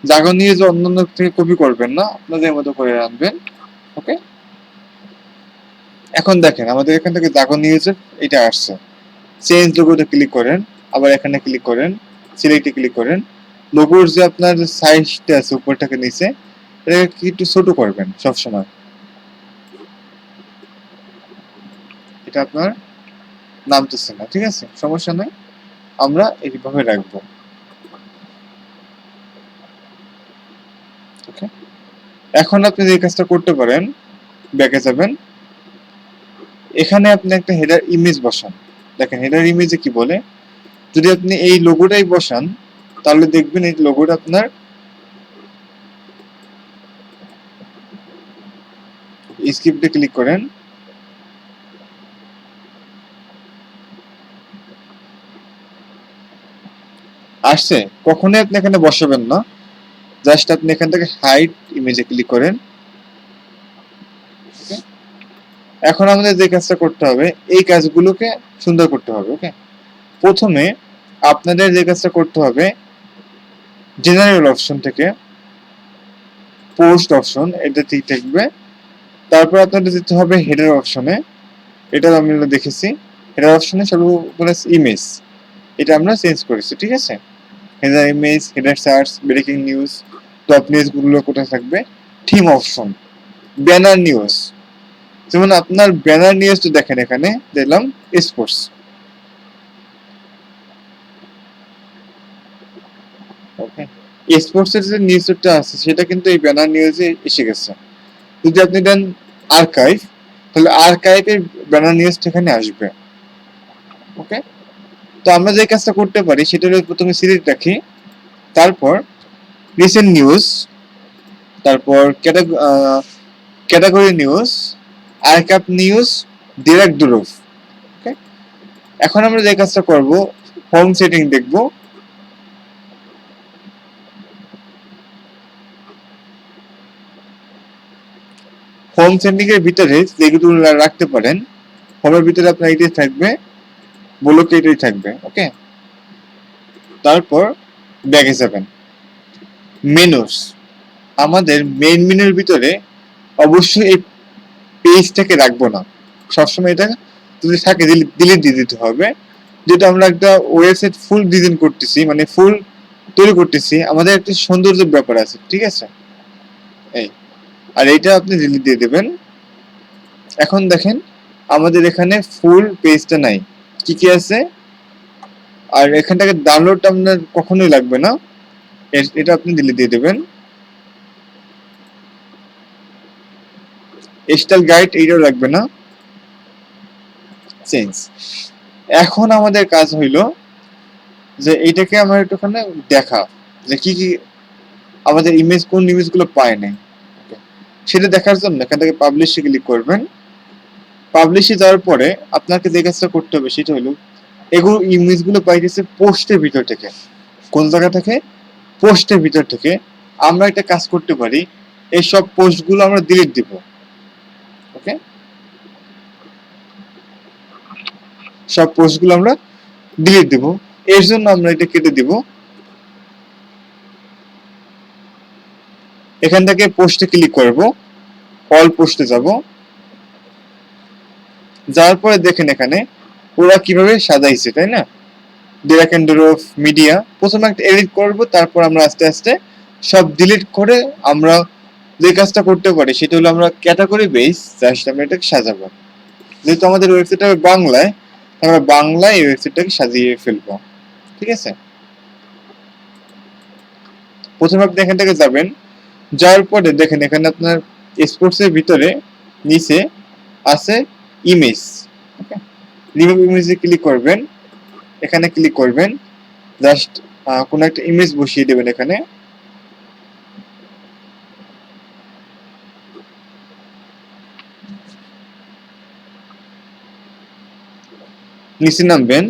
জাগো নিউজ অন্যান্য থেকে কপি করবেন না, আপনাদের মতো করে আনবেন, ওকে। এখন দেখেন আমাদের এখান থেকে জাগো নিউজের এটা আসছে, চেঞ্জ লোগোতে ক্লিক করেন, আবার এখানে ক্লিক করেন, সিলেক্টে ক্লিক করেন। লোগোর যে আপনার সাইজটা আছে উপর থেকে নিচে এটাকে একটু ছোট করবেন সবসময়। এটা আপনার নামতেছে না, ঠিক আছে, সমস্যা নাই, আমরা এইভাবে রাখবো। ওকে, এখন আপনি যে কাজটা করতে পারেন, ব্যাকে যাবেন, এখানে আপনি একটা হেডার ইমেজ বসান। দেখেন হেডার ইমেজে কি বলে, যদি আপনি এই লোগোটাই বসান তাহলে দেখবেন এই লোগোটা আপনার স্ক্রিপ্টে ক্লিক করেন, আসছে, কখনোই আপনি এখানে বসাবেন না, জাস্ট আপনি এখান থেকে হাইড ইমেজে ক্লিক করেন। এখন আমাদের যে কাজটা করতে হবে, এই কাজগুলোকে সুন্দর করতে হবে। ওকে, প্রথমে আপনাদের যে কাজটা করতে হবে, জেনারেল অপশন থেকে পোস্ট অপশন এটা ঠিক থাকবে, তারপর আপনাদের যেতে হবে হেডার অপশনে, এটা আমরা দেখেছি, হেডার অপশনে সর্বপ্রথম ইমেজ, এটা আমরা চেঞ্জ করেছি, ঠিক আছে, header image, header search, breaking news, top news গুলো কোথায় থাকবে, থিম অপশন, ব্যানার নিউজ, যেমন আপনার ব্যানার নিউজ তো দেখেন এখানে দিলাম স্পোর্টস। ওকে, স্পোর্টস এর যে নিউজটা আছে সেটা কিন্তু এই ব্যানার নিউজে এসে গেছে। যদি আপনি দেন আর্কাইভ, তাহলে আর্কাইভের ব্যানার নিউজ এখানে আসবে। ওকে, তো আমরা যে কাজটা করতে পারি সেটা হলো প্রথমে সিলেক্ট রাখি, তারপর রিসেন্ট নিউজ, তারপর category news, archive news, direct দুরুফ। ওকে, এখন আমরা যে কাজটা করব, হোম সেটিং দেখব, হোম সেটিং এর ভিতরে যেগুলো রাখতে পারেন, হোমের ভিতরে আপনার এটাই থাকবে, ব্লক এটাই থাকবে। ওকে, তারপর ব্যাগে যাবেন, মেনুস, আমাদের মেইন মেনুর ভিতরে অবশ্যই এই পেজটাকে রাখবো না, সবসময় এটা যদি থাকে ডিলিট দিয়ে দিতে হবে, যেটা আমরা একটা ওয়েবসাইট ফুল ডিজাইন করতেছি, মানে ফুল তৈরি করতেছি, আমাদের একটা সৌন্দর্যের ব্যাপার আছে, ঠিক আছে, এই, আর এইটা আপনি ডিলিট দিয়ে দেবেন। এখন দেখেন আমাদের এখানে ফুল পেজটা নাই, কি কি আছে, আর এখান থেকে ডাউনলোডটা আপনার কখনোই লাগবে না, এটা আপনি ডিলিট দিয়ে দেবেন। স্টাইল গাইড এইটাও লাগবে না, চেঞ্জ। এখন আমাদের কাজ হইল যে এইটাকে আমার একটুখানে দেখা, যে কি কি আমাদের ইমেজ, কোন ইমেজগুলো পায় নাই, সেটা দেখার জন্য এখান থেকে পাবলিশে ক্লিক করবেন। পাবলিশে যাওয়ার পরে আপনাকে যে কাজটা করতে হবে সেটা হলো, এগুলো ইমেজগুলো পাইতেছে পোস্টের ভিতর থেকে, কোন জায়গা থেকে, পোস্টের ভিতর থেকে। আমরা একটা কাজ করতে পারি, এই সব পোস্টগুলো আমরা ডিলিট দিব। ওকে, সব পোস্টগুলো আমরা ডিলিট দিব, এর জন্য আমরা এটা কেটে দিব। এখান থেকে পোস্টে ক্লিক করব, অল পোস্টে যাব, যাওয়ার পরে দেখেন এখানে ওরা কিভাবে সাজাইছে, তাই না, ড্র্যাগ এন্ড ড্রপ মিডিয়া, প্রথমে একটা এডিট করব, তারপর আমরা আস্তে আস্তে সব ডিলিট করে আমরা যে কাজটা করতে পারি সেটা হলো আমরা ক্যাটাগরি বেস জাস্ট আমরা এটাকে সাজাবো, যেহেতু আমাদের ওয়েবসাইটটা বাংলায়, আমরা বাংলায় এই ওয়েবসাইটটাকে সাজিয়ে ফেলবো, ঠিক আছে। প্রথমে আপনি এখান থেকে যাবেন, যাওয়ার পরে দেখেন এখানে আপনার স্পোর্টস এর ভিতরে নিচে আছে ইমেজ। ওকে, রিমুভ ইমেজে ক্লিক করবেন, এখানে ক্লিক করবেন, জাস্ট কোন একটা ইমেজ বসিয়ে দেবেন এখানে, নিচে নামবেন,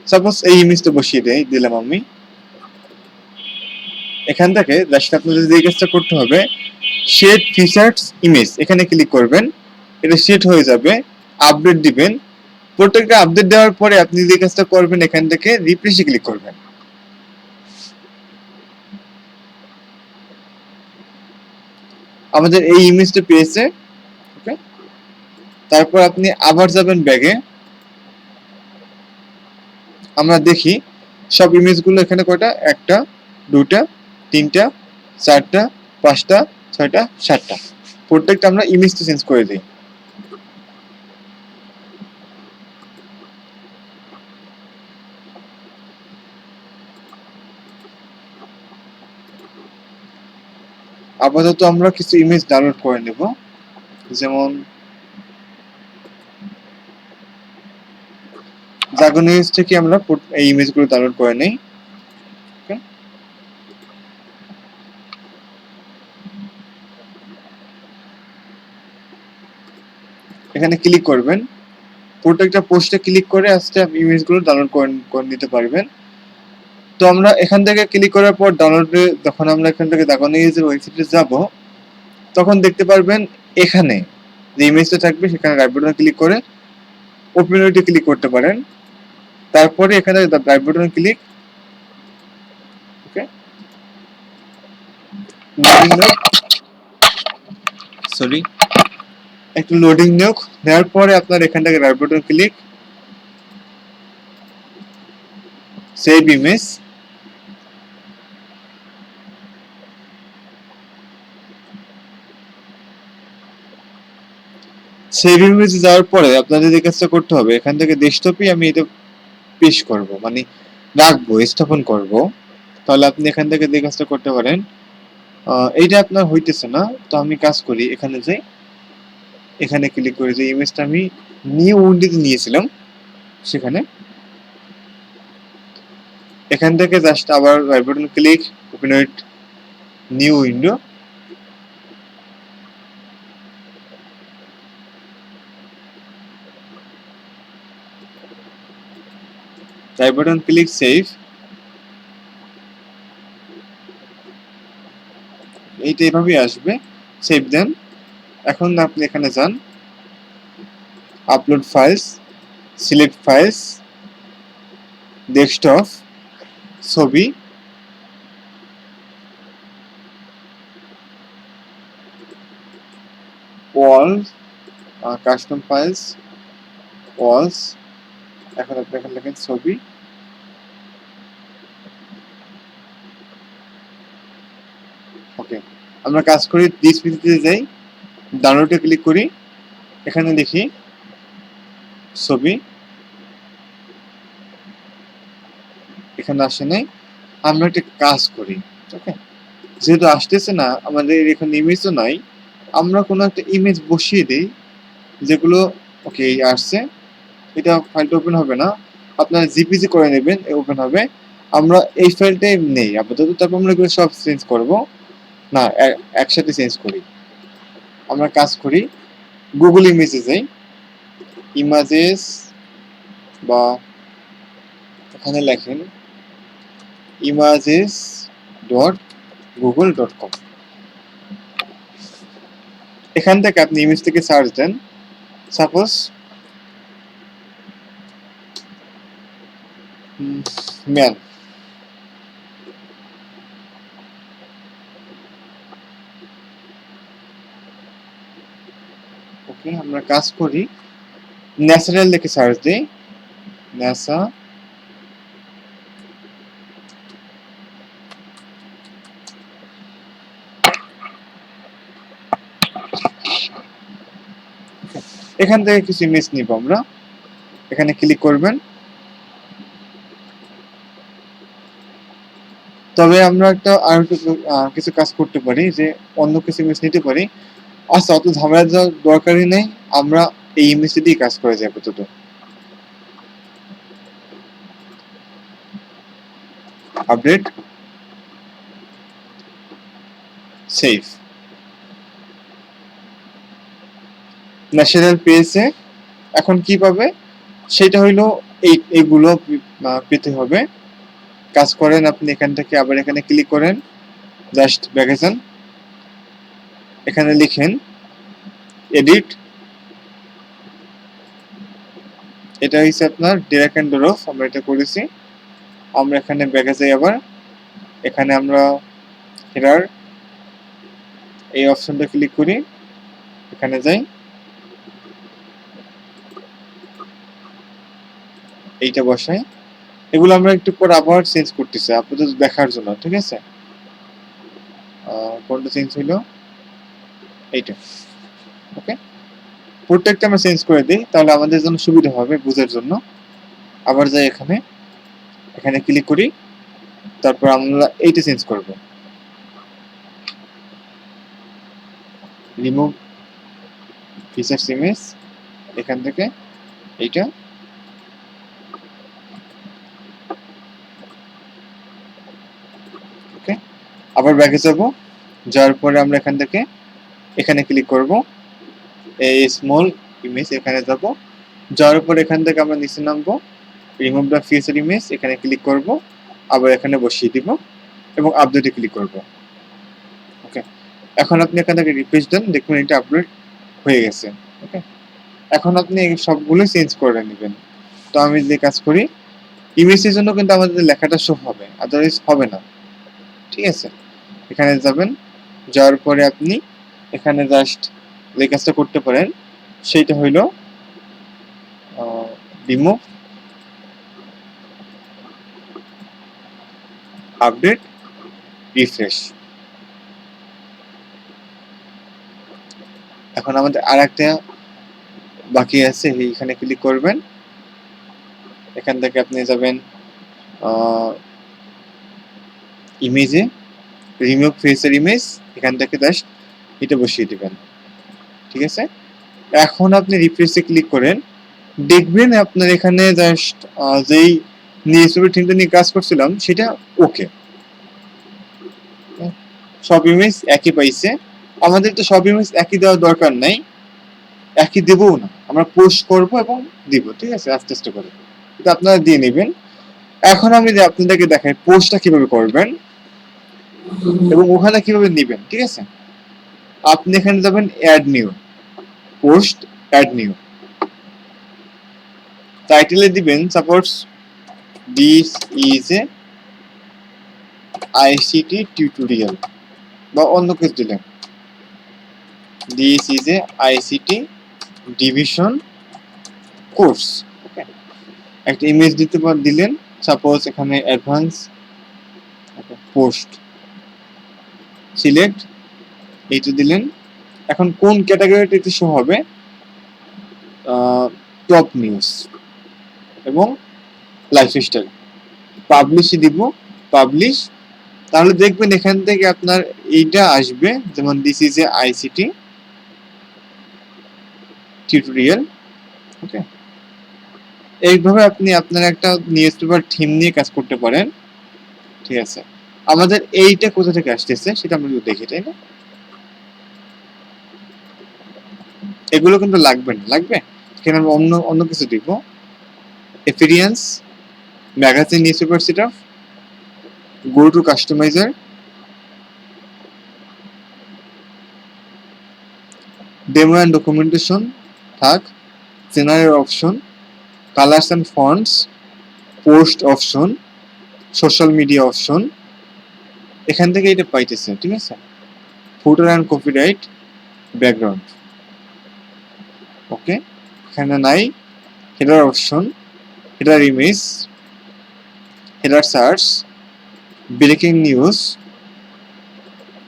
সাপোজ এই ইমেজটা বসিয়ে দিলাম আমি, এখান থেকে জাস্ট আপনাদের যে কাজটা করতে হবে, শেড ফিচার্স ইমেজ, এখানে ক্লিক করবেন, এটা শেড হয়ে যাবে, আপডেট দিবেন, প্রত্যেকটা আপডেট দেওয়ার পরে আপনি যে কাজটা করবেন এখান থেকে রিফ্রেশে ক্লিক করবেন। আমাদের এই ইমেজটা পেয়েছে। ওকে, তারপর আপনি আবার যাবেন ব্যাগে, আমরা দেখি সব ইমেজগুলো এখানে কয়টা, একটা, দুটা, তিনটা, চারটা, পাঁচটা, 6টা 7টা প্রত্যেকটা আমরা ইমেজটা চেঞ্জ করে দিই। আপাতত আমরা কিছু ইমেজ ডাউনলোড করে নেব, যেমন জাগো নিউজ থেকে আমরা এই ইমেজগুলো ডাউনলোড করে নেই। এখানে ক্লিক করবেন, প্রত্যেকটা পোস্টে ক্লিক করে আস্তে আপনি ইমেজগুলো ডাউনলোড করে নিতে পারবেন। তো আমরা এখান থেকে ক্লিক করার পর ডাউনলোডে যখন আমরা এখান থেকে জাগো নিউজের ওয়েবসাইটে যাব, তখন দেখতে পারবেন এখানে যে ইমেজটা থাকবে সেখানে রাইট বাটনে ক্লিক করে ওপেন উইথে ক্লিক করতে পারেন। তারপরে এখানে রাইট বাটনে ক্লিক, ওকে, সরি একটু লোডিং নিয়োগ নেওয়ার পরে আপনার এখান থেকে right button click, save image. Save ইমেজে যাওয়ার পরে আপনাদের যে কাজটা করতে হবে, এখান থেকে ডেস্কটপে আমি এটা পেস্ট করব, মানে রাখবো, স্থাপন করব। তাহলে আপনি এখান থেকে যে কাজটা করতে পারেন, এইটা আপনার হইতেছে না, তো আমি কাজ করি, এখানে যাই, এখানে ক্লিক করে যে ইমেজটা আমি নিউ উইন্ডোতে নিয়েছিলাম সেখানে, এখান থেকে জাস্ট আবার right button click, open with new window, right button click, save. এইটা এভাবেই আসবে, সেভ দেন। এখন আপনি এখানে যান, upload files, select files, desktop, ছবি, ওয়ালস, কাস্টম ফাইলস, ওয়ালস। এখন আপনি এখানে লেখেন ছবি, ওকে। আমরা কাজ করি দিস পিসিতে যাই, ডাউনলোডে ক্লিক করি, এখানে দেখি ছবি, এখানে আসে নাই। আমরা একটা কাজ করি, ওকে, যেহেতু আসতেছে না, আমাদের এখানে ইমেজও নাই, আমরা কোনো একটা ইমেজ বসিয়ে দিই, যেগুলো ওকে আসছে। এটা ফাইলটা ওপেন হবে না, আপনারা জিপিজি করে নেবেন, ওপেন হবে। আমরা এই ফাইলটাই নেই আপাতত, তারপর আমরা এগুলো সব চেঞ্জ করব না, একসাথে চেঞ্জ করি। আমরা কাজ করি গুগল ইমেজে যাই, ইমেজেস, বা এখানে লেখেন images.google.com। এখান থেকে আপনি ইমেজ থেকে সার্চ দেন, সাপোজ ম্যান, ওকে। আমরা কাজ করি ন্যাচারাল লিখে সার্চ দিই, ন্যাসা, এখান থেকে কিছু ইমেজ নিব আমরা, এখানে ক্লিক করবেন। তবে আমরা একটা আর কিছু কাজ করতে পারি, যে অন্য কিছু ইমেজ নিতে পারি। আচ্ছা, অত ঝামেলা যাওয়ার দরকারই নেই, আমরা এই ইমেজটা দিয়ে কাজ করে যাই আপাতত। Update, save. ন্যাশনাল পেয়েছে, এখন কি পাবে সেটা হইলো এইগুলো পেতে হবে। কাজ করেন আপনি এখান থেকে, আবার এখানে ক্লিক করেন, জাস্ট ব্যাকে যান, এখানে লিখেন এডিট, এটা হচ্ছে আপনার ড্র্যাগ এন্ড ড্রপ, আমরা এটা করেছি। আমরা এখানে ব্যাকে যাই, আবার এখানে আমরা হেডার এই অপশনটা ক্লিক করি, এখানে যাই, এইটা বসাই। এগুলো আমরা একটু পর আবার চেঞ্জ করতেছি আপনাদের দেখার জন্য, ঠিক আছে। কোনটা চেঞ্জ হইলো, এইটা। ওকে, প্রত্যেকটা আমরা চেঞ্জ করে দিই, তাহলে আমাদের জন্য সুবিধা হবে বোঝার জন্য। আবার যাই এখানে, এখানে ক্লিক করি, তারপর আমরা এইটা চেঞ্জ করব, রিমুভ ফিচার্স ইমেজ, এখান থেকে এইটা। ওকে, আবার ব্যাকে যাব, যাওয়ার পরে আমরা এখান থেকে এখানে ক্লিক করব, এই স্মল ইমেজ এখানে যাব, যাওয়ার পর এখান থেকে আমরা নিচে নামবো, রিমুভ দ্য ফিচার ইমেজ এখানে ক্লিক করব, আবার এখানে বসিয়ে দিব এবং আপডেটে ক্লিক করব। ওকে, এখন আপনি এখান থেকে রিফ্রেশ দেন, দেখুন এটা আপডেট হয়ে গেছে। ওকে, এখন আপনি এই সবগুলো চেঞ্জ করে নেবেন। তো আমি যে কাজ করি, ইমেজের জন্য কিন্তু আমাদের লেখাটা শো হবে, আদারওয়াইজ হবে না। ঠিক আছে, এখানে যাবেন, যাওয়ার পরে আপনি এখানে জাস্ট যে কাজটা করতে পারেন সেইটা হইল রিমুভ আপডেট রিফ্রেশ। এখন আমাদের আর একটা বাকি আছে, এইখানে ক্লিক করবেন, এখান থেকে আপনি যাবেন ইমেজে, রিমুভ ফেসের ইমেজ, এখান থেকে জাস্ট এটা বসিয়ে দিবেন। ঠিক আছে, এখন আপনি রিফ্রেশে ক্লিক করেন, দেখবেন আপনার এখানে জাস্ট যেই নিউজপেপার থিমটা নিয়ে কাজ করছিলাম সেটা ওকে, সব ইমেজ একই পাইছে। আমাদের তো সব ইমেজ একই দেওয়ার দরকার নাই, একই দেবও না, আমরা পোস্ট করব এবং দিব। ঠিক আছে, আস্তে আস্তে করে এটা আপনারা দিয়ে নেবেন। এখন আমি যে আপনাদেরকে দেখাই পোস্টটা কিভাবে করবেন এবং ওখানে কিভাবে নেবেন। ঠিক আছে, আপনি এখানে যাবেন add new post, add new, টাইটেলে দিবেন suppose this is a ICT tutorial বা অন্য কিছু দিলেন, this is a ICT division course. একটা ইমেজ দিতে দিলেন, সাপোজ এখানে অ্যাডভান্স পোস্ট, সিলেক্ট এইটা দিলেন। এখন কোন ক্যাটাগরিতে শো হবে, টপ নিউজ এবং লাইফস্টাইল, পাবলিশে দিব, পাবলিশ। তাহলে দেখবেন এখান থেকে আপনার এইটা আসবে, যেমন this is a ICT tutorial. Okay, এইভাবে আপনি আপনার একটা নিউজপেপার থিম নিয়ে কাজ করতে পারেন। ঠিক আছে, আমাদের এইটা কোথা থেকে আসতেছে সেটা আমরা দেখি, তাই না? এগুলো কিন্তু লাগবে না, লাগবে এখানে আমরা অন্য অন্য কিছু দিব, এফিরিয়েন্স magazine newspaper setup, go to customizer, demo and documentation থাক, general option, colours and fonts, post option, social media option, এখান থেকে এটা পাইতেছে। ঠিক আছে, footer and copyright, background. Okay, এখানে নাই, header option, header image, header search, breaking news,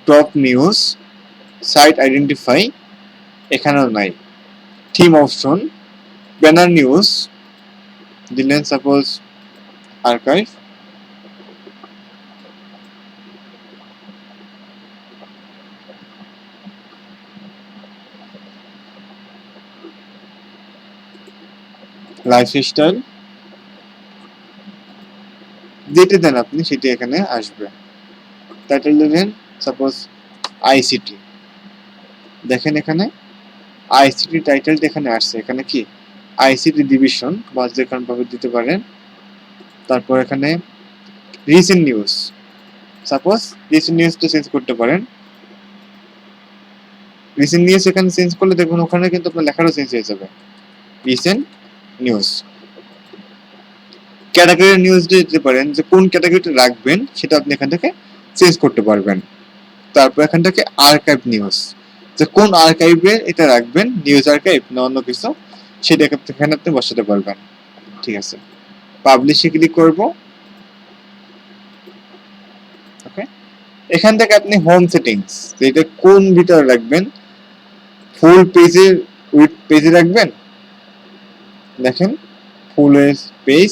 top news, site identify, এখানেও নাই। থিম অপশন, ব্যানার নিউজ দিলেন, সাপোজ আর্কাইভ, লাইফস্টাইল, যেটা দেন আপনি সেটা এখানে আসবে। টাইটেল দিলেন সাপোজ আইসিটি, দেখেন এখানে আইসিটি টাইটেলটা এখানে আসছে, এখানে কি আইসিটি ডিভিশন বা যেখানে ভাবে দিতে পারেন। তারপর এখানে রিসেন্ট নিউজ, সাপোজ রিসেন্ট নিউজটা চেঞ্জ করতে পারেন। রিসেন্ট নিউজ এখানে চেঞ্জ করলে দেখুন ওখানে কিন্তু আপনার লেখারও চেঞ্জ হয়ে যাবে, রিসেন্ট নিউজ। ক্যাটাগরি নিউজ দিতে পারেন, যে কোন ক্যাটাগরিতে রাখবেন সেটা আপনি এখান থেকে চেঞ্জ করতে পারবেন। তারপর এখান থেকে আর্কাইভ নিউজ, যে কোন আর্কাইভে এটা রাখবেন, নিউজ আর্কাইভ না অন্য কিছু, সেটা এখানে আপনি বসাতে পারবেন। ঠিক আছে, পাবলিশে ক্লিক করব। ওকে, এখান থেকে আপনি হোম সেটিংস, এটা কোন ভিতরে রাখবেন ফুল পেজের উইথ পেজে রাখবেন, দেখেন ফুল পেজ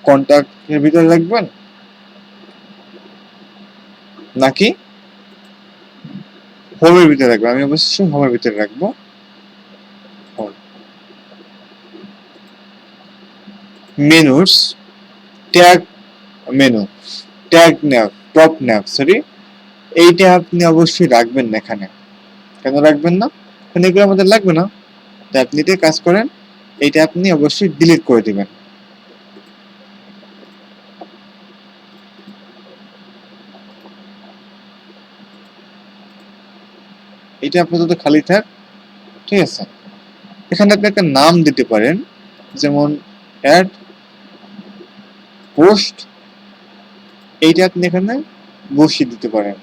কন্টাক্টের ভিতরে রাখবেন নাকি হোমের ভিতরে রাখবেন। আমি অবশ্যই হোমের ভিতরে রাখবো। Menus tag menu tag nap top nap sorry, এইটা আপনি অবশ্যই রাখবেন না এখানে। কেন রাখবেন না? কারণ এগুলো আমাদের লাগবে না। তাই আপনি এটা কাজ করেন, এইটা আপনি অবশ্যই ডিলিট করে দিবেন। এটা আপাতত খালি থাক, ঠিক আছে। এখানে আপনি একটা নাম দিতে পারেন, যেমন অ্যাড পোস্ট, এইটা আপনি এখানে বসিয়ে দিতে পারেন।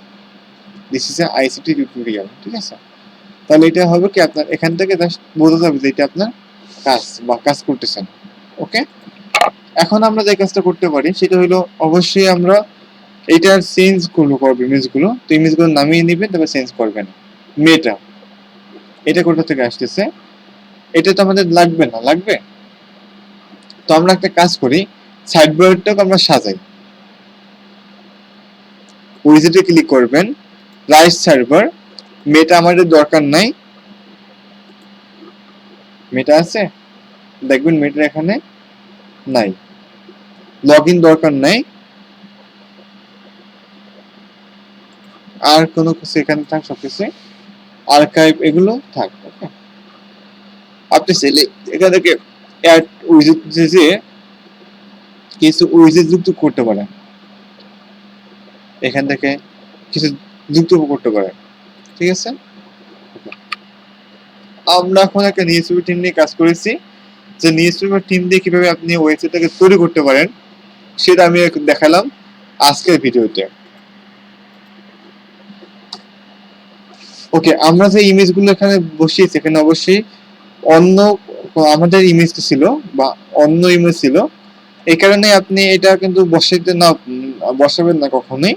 This is a ICT tutorial, ঠিক আছে। তাহলে এটা হবে কি, আপনার এখান থেকে জাস্ট বোঝা যাবে যে এটা আপনার কাজ বা কাজ করতেছেন। ওকে, এখন আমরা যে কাজটা করতে পারি সেটা হলো অবশ্যই আমরা এইটার চেঞ্জ করবো ইমেজগুলো। তো ইমেজগুলো নামিয়ে নেবেন, তারপর চেঞ্জ করবেন। মেটা এটা কোথা থেকে আসতেছে, এটা তো আমাদের লাগবে না, লাগবে। তো আমরা একটা কাজ করি, সাইড বারটাকে আমরা সাজাই। উইজেটে ক্লিক করবেন, রাইট সার্ভার, মেটা আমাদের দরকার নাই। মেটা আছে, দেখবেন মেটা এখানে নাই। লগইন দরকার নাই, আর কোনো কিছু এখানে থাক, সবকিছু আর্কাইভ এগুলো থাক। ওকে, আপনি চাইলে এখান থেকে অ্যাড উইজেট যে কিছু উইজেট যুক্ত করতে পারেন, এখান থেকে কিছু যুক্ত করতে পারেন, ঠিক আছে। আমরা এখন একটা নিউজপেপার টিম নিয়ে কাজ করেছি, যে নিউজপেপার টিম দিয়ে কিভাবে আপনি ওয়েবসাইটটাকে তৈরি করতে পারেন সেটা আমি দেখালাম আজকের ভিডিওতে। ওকে, আমরা যে ইমেজগুলো এখানে বসিয়েছি, এখানে অবশ্যই অন্য আমাদের ইমেজটা ছিল বা অন্য ইমেজ ছিল, এই কারণে আপনি এটা কিন্তু বসাবেন না কখনোই।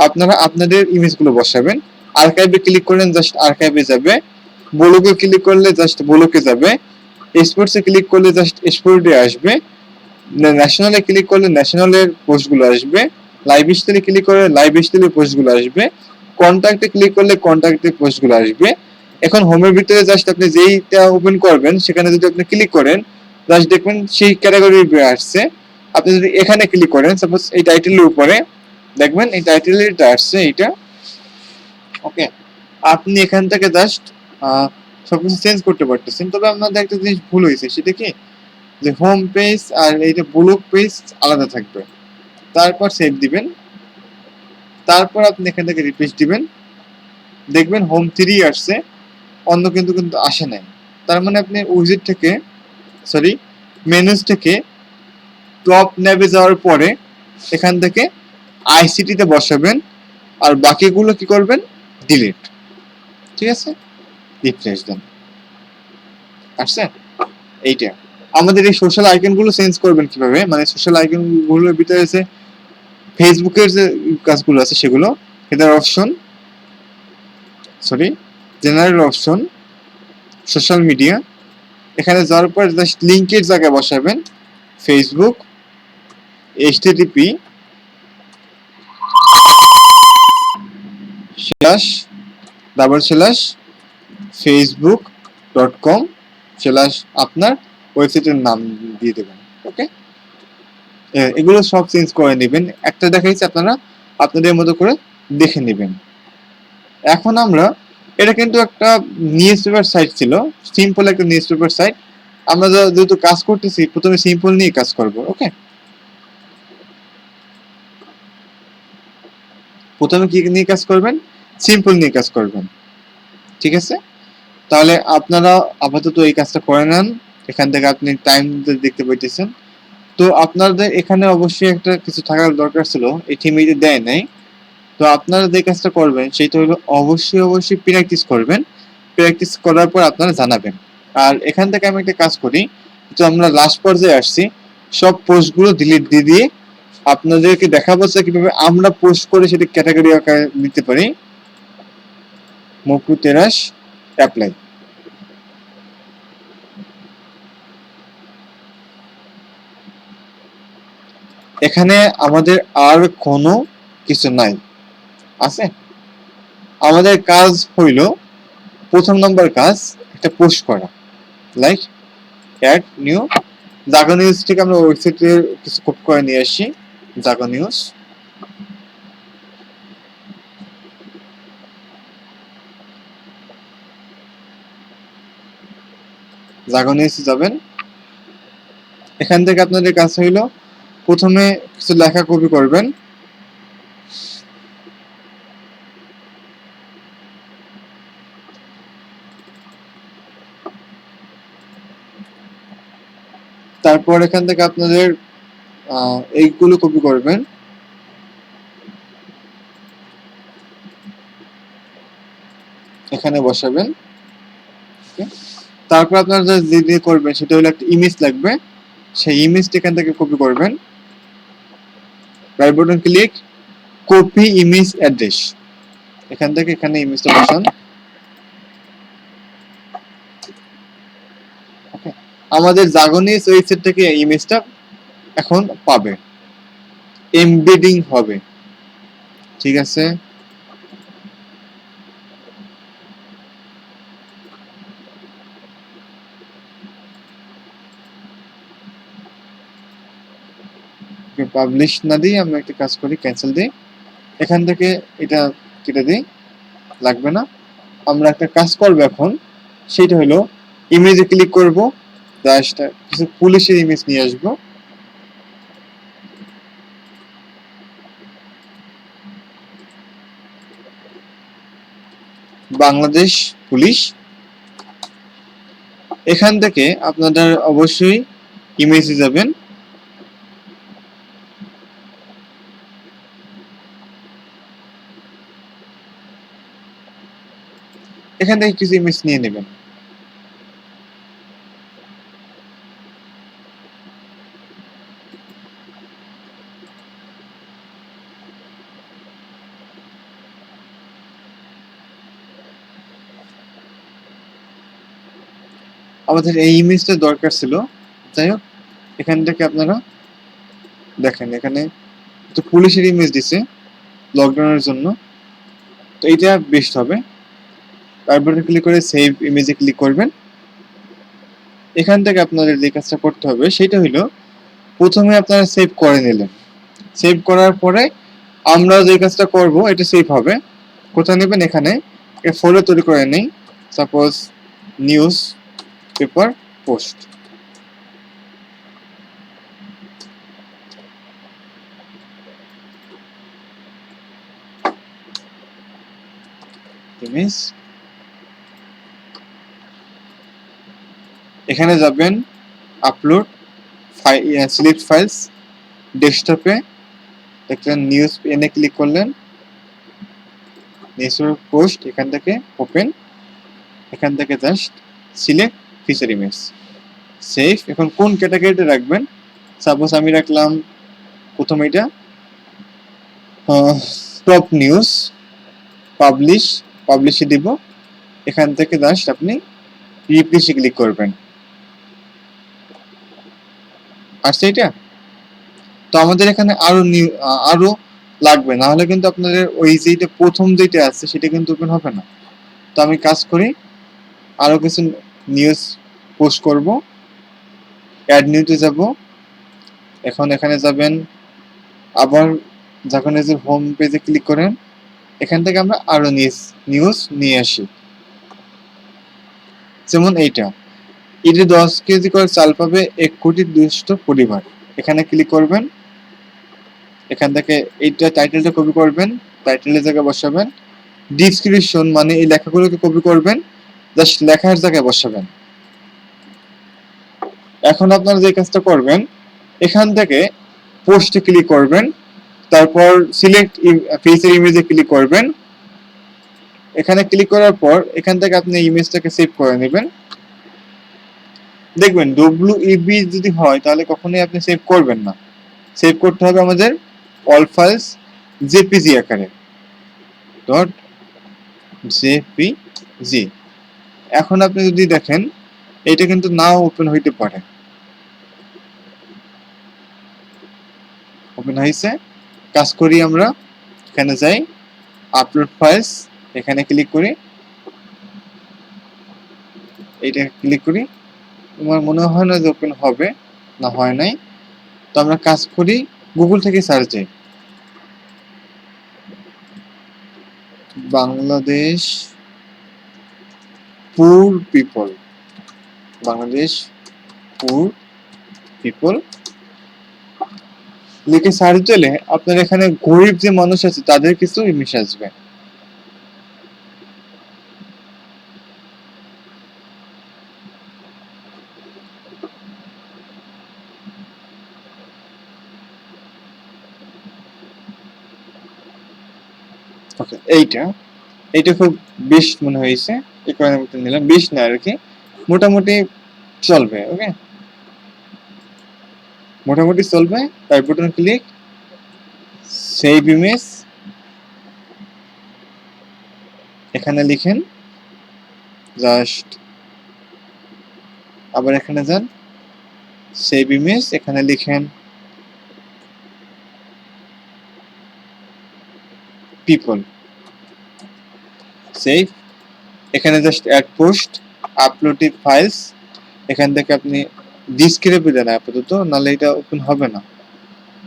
আপনারা আপনাদের ইমেজগুলো বসাবেন। আর্কাইভে ক্লিক করলেন, জাস্ট আর্কাইভে যাবে। ব্লগে ক্লিক করলে জাস্ট ব্লগে যাবে। স্পোর্টসে ক্লিক করলে জাস্ট স্পোর্টে আসবে। ন্যাশনালে ক্লিক করলে ন্যাশনালের পোস্টগুলো আসবে। লাইভ স্টাইলে ক্লিক করলে লাইভ স্টাইলের পোস্টগুলো আসবে। কন্ট্যাক্টে ক্লিক করলে কন্ট্যাক্টের পোস্টগুলো আসবে। এখন হোমের ভিতরে জাস্ট আপনি যেইটা ওপেন করবেন সেখানে যদি আপনি ক্লিক করেন, জাস্ট দেখবেন সেই ক্যাটাগরি আসছে। আপনি যদি এখানে ক্লিক করেন, সাপোজ এই টাইটেলের উপরে দেখবেন এই টাইটেলটা আসছে এইটা। ওকে, আপনি এখান থেকে জাস্ট সবকিছু চেঞ্জ করতে পারতেছেন। তবে আপনাদের একটা জিনিস ভুল হয়েছে, সেটা কি, যে হোম পেজ আর এইটা ব্লগ পেজ আলাদা থাকবে। তারপর সেভ দিবেন, তারপর আপনি এখান থেকে রিফ্রেশ দিবেন, দেখবেন হোম 3 আসছে, অন্য কিন্তু আসে নাই। তার মানে আপনি উইজেট থেকে সরি মেনুস থেকে টপ ন্যাবে যাওয়ার পরে এখান থেকে আইসিটিতে বসাবেন, আর বাকিগুলো কি করবেন, ডিলিট, ঠিক আছে। রিফ্রেশ দেন, আসছে এইটা। আমাদের এই সোশ্যাল আইকনগুলো চেঞ্জ করবেন কিভাবে, মানে সোশ্যাল আইকনগুলোর ভিতরে আছে ফেসবুকের যে কাজগুলো আছে সেগুলো, এটার option general option, social media, এখানে যাওয়ার পর জাস্ট লিঙ্কের জায়গায় বসাবেন ফেসবুক http facebook.com/ আপনার ওয়েবসাইটের নাম দিয়ে দেবেন। ওকে, এগুলো সব চেঞ্জ করে নেবেন। একটা দেখাইছি, আপনারা আপনাদের মতো করে দেখে নেবেন। এখন আমরা, এটা কিন্তু একটা নিউজ পেপার সাইট ছিল, সিম্পল একটা নিউজ পেপার সাইট। আমরা যেহেতু কাজ করতেছি, প্রথমে সিম্পল নিয়ে কাজ করব। ওকে, প্রথমে কি নিয়ে কাজ করবেন, সিম্পল নিয়ে কাজ করবেন, ঠিক আছে। তাহলে আপনারা আপাতত এই কাজটা করে নেন। এখান থেকে আপনি টাইম দেখতে পাইতেছেন। তো আপনাদের এখানে অবশ্যই একটা কিছু থাকার দরকার ছিল, এই টিমে দেয় নাই। তো আপনারা যে কাজটা করবেন সেটা হলো অবশ্যই প্র্যাকটিস করবেন। প্র্যাকটিস করার পর আপনারা জানাবেন। আর এখান থেকে আমি একটা কাজ করি, তো আমরা লাস্ট পর্যায়ে আসছি, সব পোস্টগুলো ডিলিট দিয়ে আপনাদেরকে দেখাবো যে কিভাবে আমরা পোস্ট করে সেটা ক্যাটাগরি আকারে নিতে পারি। মকরু তেরাস অ্যাপ্লাই। এখানে আমাদের আর কোনো কিছু নাই, আছে? আমাদের কাজ হইল প্রথম নম্বর কাজ একটা পোস্ট করা, লাইক অ্যাড নিউ জাগো নিউজ থেকে আমরা ওয়েবসাইটে কিছু কপি করে নিয়ে আসি। জাগো নিউজ, জাগো নিউজে যাবেন। এখান থেকে আপনাদের কাজ হইল প্রথমে কিছু লেখা কপি করবেন, তারপর এখান থেকে আপনাদের এইগুলো কপি করবেন, এখানে বসাবেন। তারপর আপনারা যে করবেন সেটা হলো একটা ইমেজ লাগবে, সেই ইমেজটা এখান থেকে কপি করবেন। Right button click, copy image address, এখান থেকে এখানে ইমেজটা বসান। আমাদের জাগনিস ওয়েবসাইট থেকে ইমেজটা এখন পাবে, এমবেডিং হবে, ঠিক আছে? পাবলিশ না দিয়ে আমরা একটা কাজ করি, ক্যান্সেল দিই, এখান থেকে এটা কেটে দিই, লাগবে না। আমরা একটা কাজ করব এখন, সেটা হলো ইমেজে ক্লিক করব, জাস্ট কিছু পুলিশের ইমেজ নিয়ে আসবো। বাংলাদেশ পুলিশ, এখান থেকে আপনাদের অবশ্যই ইমেজে যাবেন, এখান থেকে কিছু ইমেজ নিয়ে নেবেন। আমাদের এই ইমেজটা দরকার ছিল, যাই হোক এখান থেকে আপনারা দেখেন এখানে তো পুলিশের ইমেজ দিছে লকডাউনের জন্য, তো এইটা বেস্ট হবে। তারপরে ক্লিক করে সেভ ইমেজে ক্লিক করবেন। এখান থেকে আপনাদের যে কাজটা করতে হবে সেটা হলো প্রথমে আপনারা সেভ করে নিলেন, সেভ করার পরে আমরা যে কাজটা করব এটা সেভ হবে। কোথায় নেবেন, এখানে ফোল্ডার তৈরি করে নেই, suppose news paper post, image, এখানে যাবেন আপলোড সিলেক্ট ফাইলস, ডেস্কটপে দেখলেন নিউজ এনে ক্লিক করলেন, নিউজ পোস্ট, এখান থেকে ওপেন, এখান থেকে just select feature image, save. এখন কোন ক্যাটাগরিতে রাখবেন, সাপোজ আমি রাখলাম প্রথম এটা টপ নিউজ, পাবলিশে দিব, এখান থেকে জাস্ট আপনি রিপ্লেসে ক্লিক করবেন, আর সেইটা তো আমাদের এখানে আরো লাগবে, না হলে কিন্তু আপনাদের ওই যেটা প্রথম যেটা আছে সেটা কিন্তু ওপেন হবে না। তো আমি কাজ করি, আরো কিছু নিউজ পোস্ট করব, অ্যাড নিউতে যাব, এখন এখানে যাবেন, আবার যখন এই যে হোম পেজে ক্লিক করেন এখান থেকে আমরা আরো নিউজ নিয়ে আসি, যেমন এইটা, ঈদে 10 কেজি করে চাল পাবে 1,200,000 পরিবার, এখানে ক্লিক করবেন, এখান থেকে এইটা টাইটেলটা কপি করবেন, টাইটেলের জায়গায় বসাবেন, ডিসক্রিপশন মানে এই লেখাগুলোকে কপি করবেন, জাস্ট লেখার জায়গায় বসাবেন। এখন আপনারা যে কাজটা করবেন, এখান থেকে পোস্টে ক্লিক করবেন, তারপর সিলেক্ট ফেসের ইমেজে ক্লিক করবেন, এখানে ক্লিক করার পর এখান থেকে আপনি ইমেজটাকে সেভ করে নেবেন। দেখবেন WEB যদি হয় তাহলে কখনোই আপনি সেভ করবেন না, সেভ করতে হবে আমাদের অল ফাইলস জেপিজি আকারে, ডট জেপিজি, এখন আপনি যদি দেখেন এটা কিন্তু নাও ওপেন হইতে পারে। ওপেন হয়েছে। কাজ করি আমরা, এখানে যাই, আপলোড ফাইলস, এখানে ক্লিক করি, এইটা ক্লিক করি। তোমার মনে হয় না যে ওপেন হবে, না হয় নাই। তো আমরা কাজ করি, গুগল থেকে সার্চ দিই, বাংলাদেশ পুর পিপল, বাংলাদেশ পুর পিপল লিখে সার্চ দিলে আপনার এখানে গরিব যে মানুষ আছে তাদের কিছু ইমেজ আসবে। ওকে, এইটা খুব বেশ মনে হয়েছে, এই কারণে আমি নিলাম। বেশ না আর কি, মোটামুটি চলবে। ওকে, মোটামুটি চলবে। তার বাটন ক্লিক, সেভ ইমেজ, এখানে লিখেন জাস্ট, আবার এখানে যান, সেভ ইমেজ, এখানে লিখেন পিপল, সেভ। এখানে just add post, uploaded files, এখান থেকে আপনি ডিসক্রিপে দেন আপাতত, নাহলে এটা ওপেন হবে না।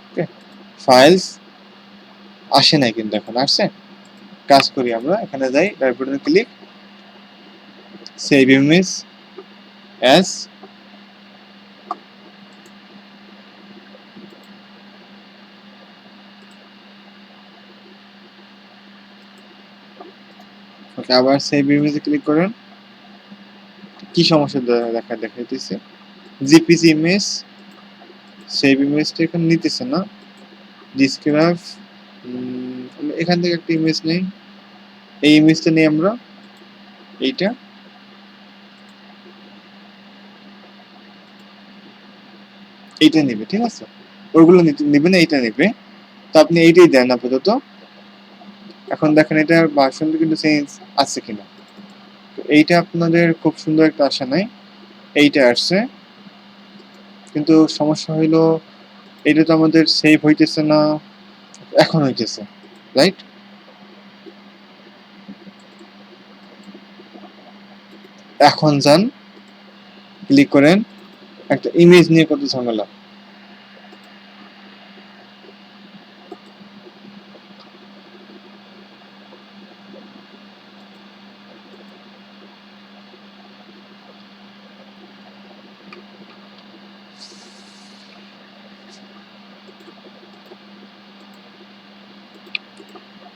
ওকে, ফাইলস আসে নাই কিন্তু, এখন আসছে। কাজ করি আমরা, এখানে যাই, তারপরে ক্লিক, সেভ ইমেজ অ্যাজ, ওকে, আবার সেভ ইমেজে ক্লিক করেন। কি সমস্যা দেখাইতেছে, জিপিজি ইমেজ, সেভ ইমেজটা এখানে নিতেছে না, ডিসক্রাইব, এখান থেকে একটা ইমেজ নেই, এই ইমেজটা নিয়ে আমরা, এইটা এইটা নিবে, ঠিক আছে, ওইগুলো নিবে না, এইটা নিবে। তো আপনি এইটাই দেন আপাতত। এখন দেখেন এটা ভার্সনটা কিন্তু চেঞ্জ আছে কিনা। এইটা আপনাদের খুব সুন্দর একটা আশা নাই, এইটা আসছে, কিন্তু সমস্যা হইলো এটা তো আমাদের সেভ হইতেছে না, এখন হইতেছে, রাইট? এখন যান, ক্লিক করেন, একটা ইমেজ নিয়ে কত ঝামেলা।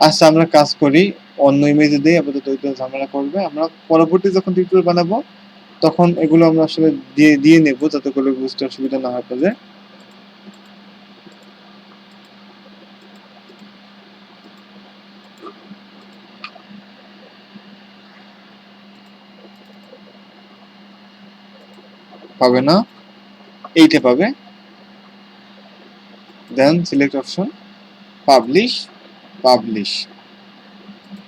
আচ্ছা, আমরা কাজ করি, অন্য ইমেজে দিই, আপাতত ওইটা ঝামেলা করবে। আমরা পরবর্তী যখন টিউটোরিয়াল বানাবো তখন এগুলো আমরা আসলে দিয়ে নেবো, যাতে করে বুঝতে অসুবিধা না হয় আপনাদের। পাবে না, এইটা পাবে, then select option, publish, publish.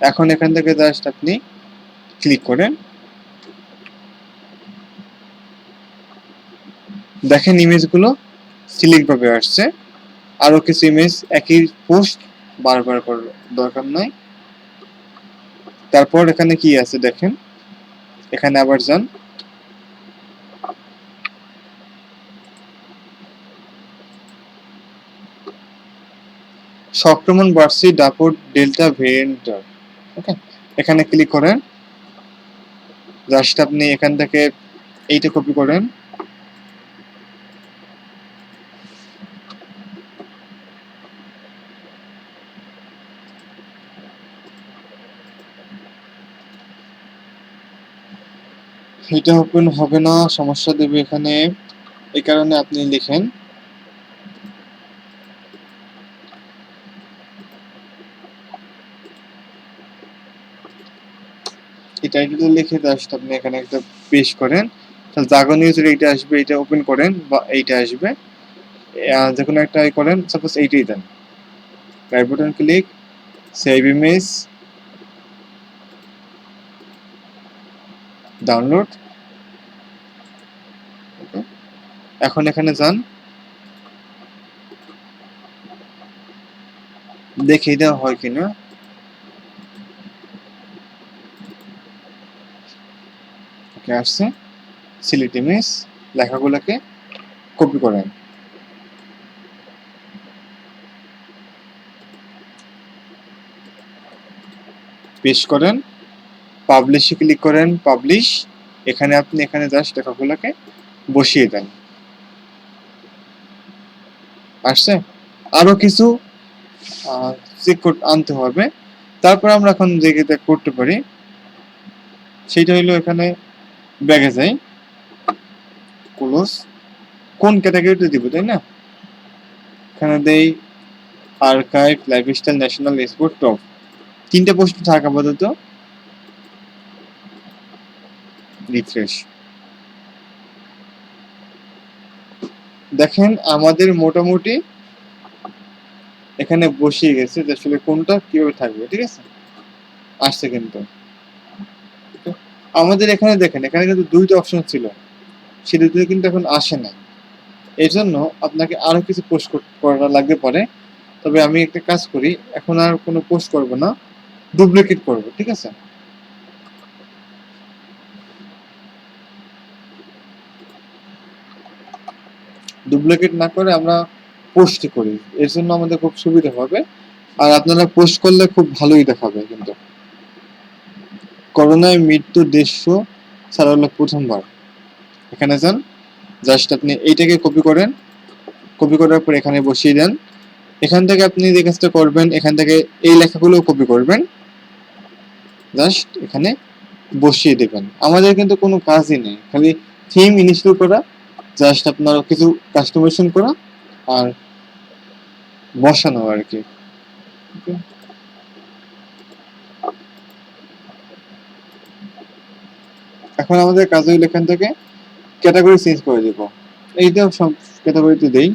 এখন এখান থেকে জাস্ট আপনি ক্লিক করেন, দেখেন ইমেজগুলো সিলেক্ট ভাবে আসছে। আরো কিছু ইমেজ একই পোস্ট বারবার করার দরকার নাই। তারপর এখানে কি আছে দেখেন, এখানে আবার যান, সংক্রমণ বাড়ছে ডাপোট ডেল্টা ভেরিয়েন্টার। ওকে, এখানে ক্লিক করেন, জাস্ট আপনি এখান থেকে এইটা কপি করেন, এটা ওপেন হবে না, সমস্যা দেবে এখানে, এই কারণে আপনি লিখেন এটা লিখে জাস্ট আপনি এখানে একটা পেস্ট করেন, তাহলে জাগো নিউজের এইটা আসবে, এইটা ওপেন করেন, বা এইটা আসবে, যে কোনো একটা করেন, সাপোজ এইটাই দেন, right button click, save image, download. এখন এখানে যান, দেখে দেওয়া হয় কিনা। ওকে, আসছে। সিলেক্ট ইমেজ, লেখাগুলোকে কপি করেন, পেস্ট করেন, পাবলিশে ক্লিক করেন, পাবলিশ। এখানে আপনি এখানে জাস্ট লেখাগুলোকে বসিয়ে দেন। আসছে। আরো কিছু চেক আনতে হবে। তারপর আমরা এখন যেটা করতে পারি সেটা হলো এখানে ব্যাগে যাই, ক্লোজ, কোন ক্যাটাগরিতে দিব তাই না, এখানে দেই archive, lifestyle, national, sport, top. তিনটা পোস্ট থাকা আপাতত। রিফ্রেশ। দেখেন আমাদের মোটামুটি এখানে বসিয়ে গেছে যে আসলে কোনটা কিভাবে থাকবে, ঠিক আছে। আসছে কিন্তু আমাদের এখানে দেখেন, এখানে কিন্তু দুইটা অপশন ছিল, সেই দুটো কিন্তু এখন আসে না। এই জন্য আপনাকে আরো কিছু পোস্ট করা লাগতে পারে। তবে আমি একটা কাজ করি, এখন আর কোনো পোস্ট করব না, ডুপ্লিকেট করব, ঠিক আছে। ডুপ্লিকেট না করে আমরা পোস্ট করি, এর জন্য আমাদের খুব সুবিধা হবে। আর আপনারা পোস্ট করলে খুব ভালোই দেখাবে কিন্তু। করোনায় মৃত্যু 150 ছাড়া হলো প্রথমবার। এখানে যান, জাস্ট আপনি এইটাকে কপি করেন, কপি করার পর এখানে বসিয়ে দেন। এখান থেকে আপনি যে কাজটা করবেন, এখান থেকে এই লেখাগুলো কপি করবেন, জাস্ট এখানে বসিয়ে দেবেন। আমাদের কিন্তু কোনো কাজই নেই, খালি থিম ইনস্টল করা, জাস্ট আপনার কিছু কাস্টমাইজেশন করা আর বসানো আর কি। এখন আমাদের কাজ হইল এখান থেকে ক্যাটাগরি চেঞ্জ করে দিব, এইটাও সব ক্যাটাগরিতে দেই।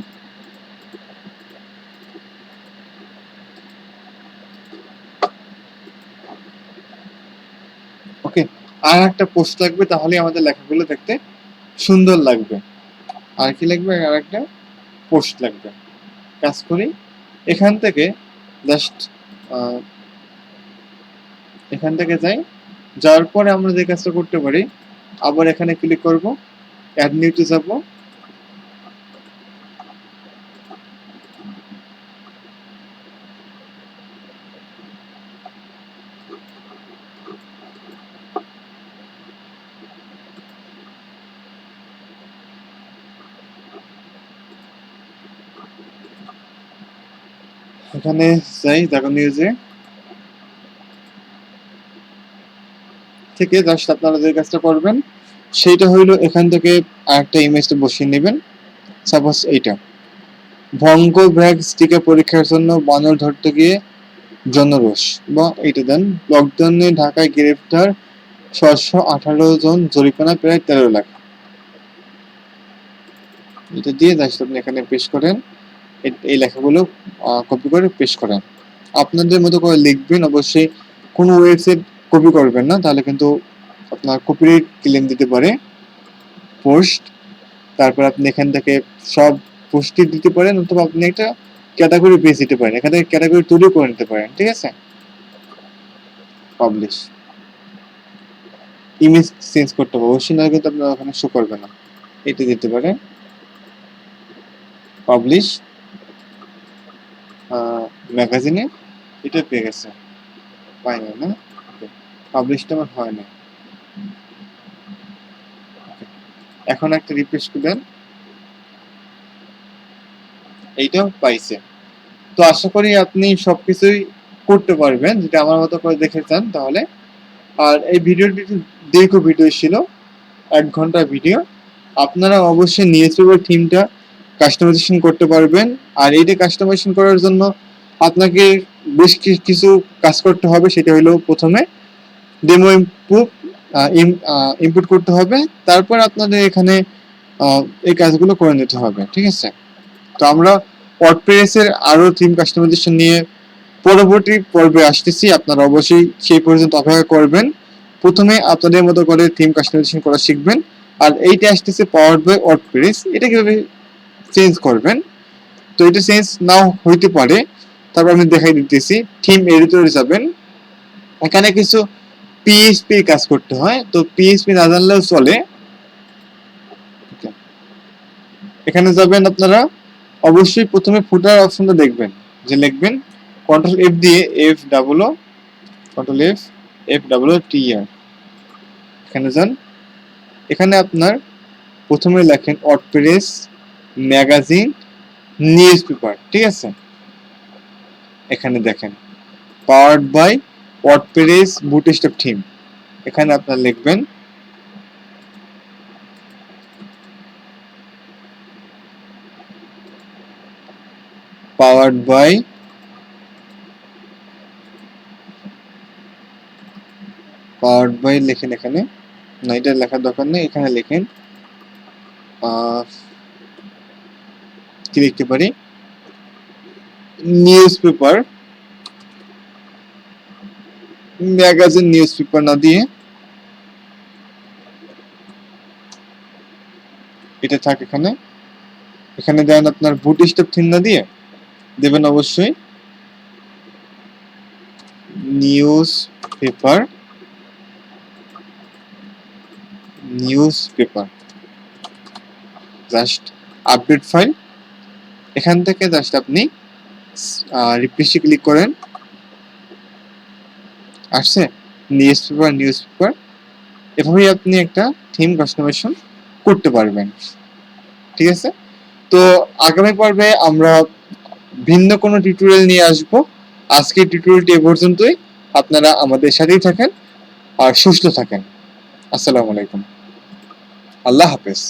ওকে, আর একটা পোস্ট লাগবে, তাহলে আমাদের লেখাগুলো দেখতে সুন্দর লাগবে। আর কি লাগবে, আর একটা পোস্ট লাগবে। কাজ করি, এখান থেকে জাস্ট এখান থেকে যাই, যাওয়ার পরে আমরা যে কাজটা করতে পারি, আবার এখানে ক্লিক করব, অ্যাড নিউতে যাব, এখানে যাই দেখো নিউজে থেকে জাস্ট আপনারা যে কাজটা করবেন সেইটা হইলো এখান থেকে আরেকটা ইমেজটা বসিয়ে নেবেন। সাপোজ এইটা, ভঙ্গ ব্যাগ স্টিকার পরীক্ষার জন্য বানর ধরতে গিয়ে জনরোষ, বা এইটা দেন, লকডাউনে ঢাকায় গ্রেফতার 618 জন, জরিমানা প্রায় 13 লাখ। এটা দিয়ে জাস্ট আপনি এখানে পেস্ট করেন, এই লেখাগুলো কপি করে পেস্ট করেন। আপনাদের মতো করে লিখবেন, অবশ্যই কোনো ওয়েবসাইট কপি করবেন না, তাহলে কিন্তু আপনার কপিরাইট ক্লেম দিতে পারে। পোস্ট, তারপর আপনি এখান থেকে সব পোস্টই দিতে পারেন, অথবা আপনি একটা ক্যাটাগরি বেস দিতে পারেন, এখান থেকে ক্যাটাগরি তৈরি করে নিতে পারেন, ঠিক আছে। পাবলিশ, ইমেজ চেঞ্জ করতে হবে অবশ্যই, না কিন্তু আপনার ওখানে শো করবে না। এটা দিতে পারেন, পাবলিশ, ম্যাগাজিনে। এটা পেয়ে গেছে, পাই না, পাবলিশটা আমার হয় না। এখন একটা রিফ্রেশ দেন, এইটাও পাইছে। তো আশা করি আপনি সবকিছুই করতে পারবেন, যেটা আমার মতো করে দেখে চান তাহলে। আর এই ভিডিওটি দীর্ঘ ভিডিও ছিল, 1 ঘন্টা ভিডিও। আপনারা অবশ্যই নিউজপেপার থিমটা কাস্টমাইজেশন করতে পারবেন। আর এইটা কাস্টমাইজেশন করার জন্য আপনাকে বেশ কিছু কাজ করতে হবে। সেটা হলো প্রথমে ডেমো ইনপুট করতে হবে, তারপর আপনাদের এখানে এই কাজগুলো করে নিতে হবে, ঠিক আছে। তো আমরা ওয়ার্ডপ্রেসের আরো থিম কাস্টমাইজেশন নিয়ে পরবর্তী পর্বে আসতেছি, আপনারা অবশ্যই সেই পর্যন্ত অপেক্ষা করবেন। প্রথমে আপনাদের মতো করে থিম কাস্টমাইজেশন করা শিখবেন। আর এইটা আসতেছে পাওয়ার্ড বাই ওয়ার্ডপ্রেস। এটা কিভাবে চেঞ্জ করবেন, তো এটা চেঞ্জ নাও হইতে পারে, তারপর আমি দেখাই দিতেছি। থিম এডিটরে যাবেন, এখানে কিছু পিএইচপি কাজ করতে হয়, তো পিএইচপি না জানলেও চলে। এখানে যাবেন আপনারা, অবশ্যই প্রথমে ফুটার অপশনটা দেখবেন, যে লিখবেন কন্ট্রোল এফ দিয়ে F double O control F F double O T R, এখানে যান। এখানে আপনার প্রথমে লেখেন ওয়ার্ডপ্রেস ম্যাগাজিন নিউজ পেপার, ঠিক আছে। এখানে দেখেন powered by WordPress bootstrap theme, এখানে আপনারা লিখবেন পাওয়ার্ড বাই লেখেন, এখানে না, এটা লেখার দরকার নেই, এখানে লেখেন কি লিখতে পারি, news paper magazine news paper না দিয়ে এটা থাক এখানে। এখানে দেন আপনার বুটস্ট্র্যাপ থিম না দিয়ে দেবেন অবশ্যই news paper just update file. এখান থেকে জাস্ট আপনি রিফ্রেশে ক্লিক করেন, আসছে নিউজ পেপার। এভাবেই আপনি একটা থিম কাস্টমাইজেশন করতে পারবেন, ঠিক আছে। তো আগামী পর্বে আমরা ভিন্ন কোনো টিউটোরিয়াল নিয়ে আসব। আজকের টিউটোরিয়ালটি এ পর্যন্তই। আপনারা আমাদের সাথেই থাকেন আর সুস্থ থাকেন। আসসালামু আলাইকুম, আল্লাহ হাফেজ।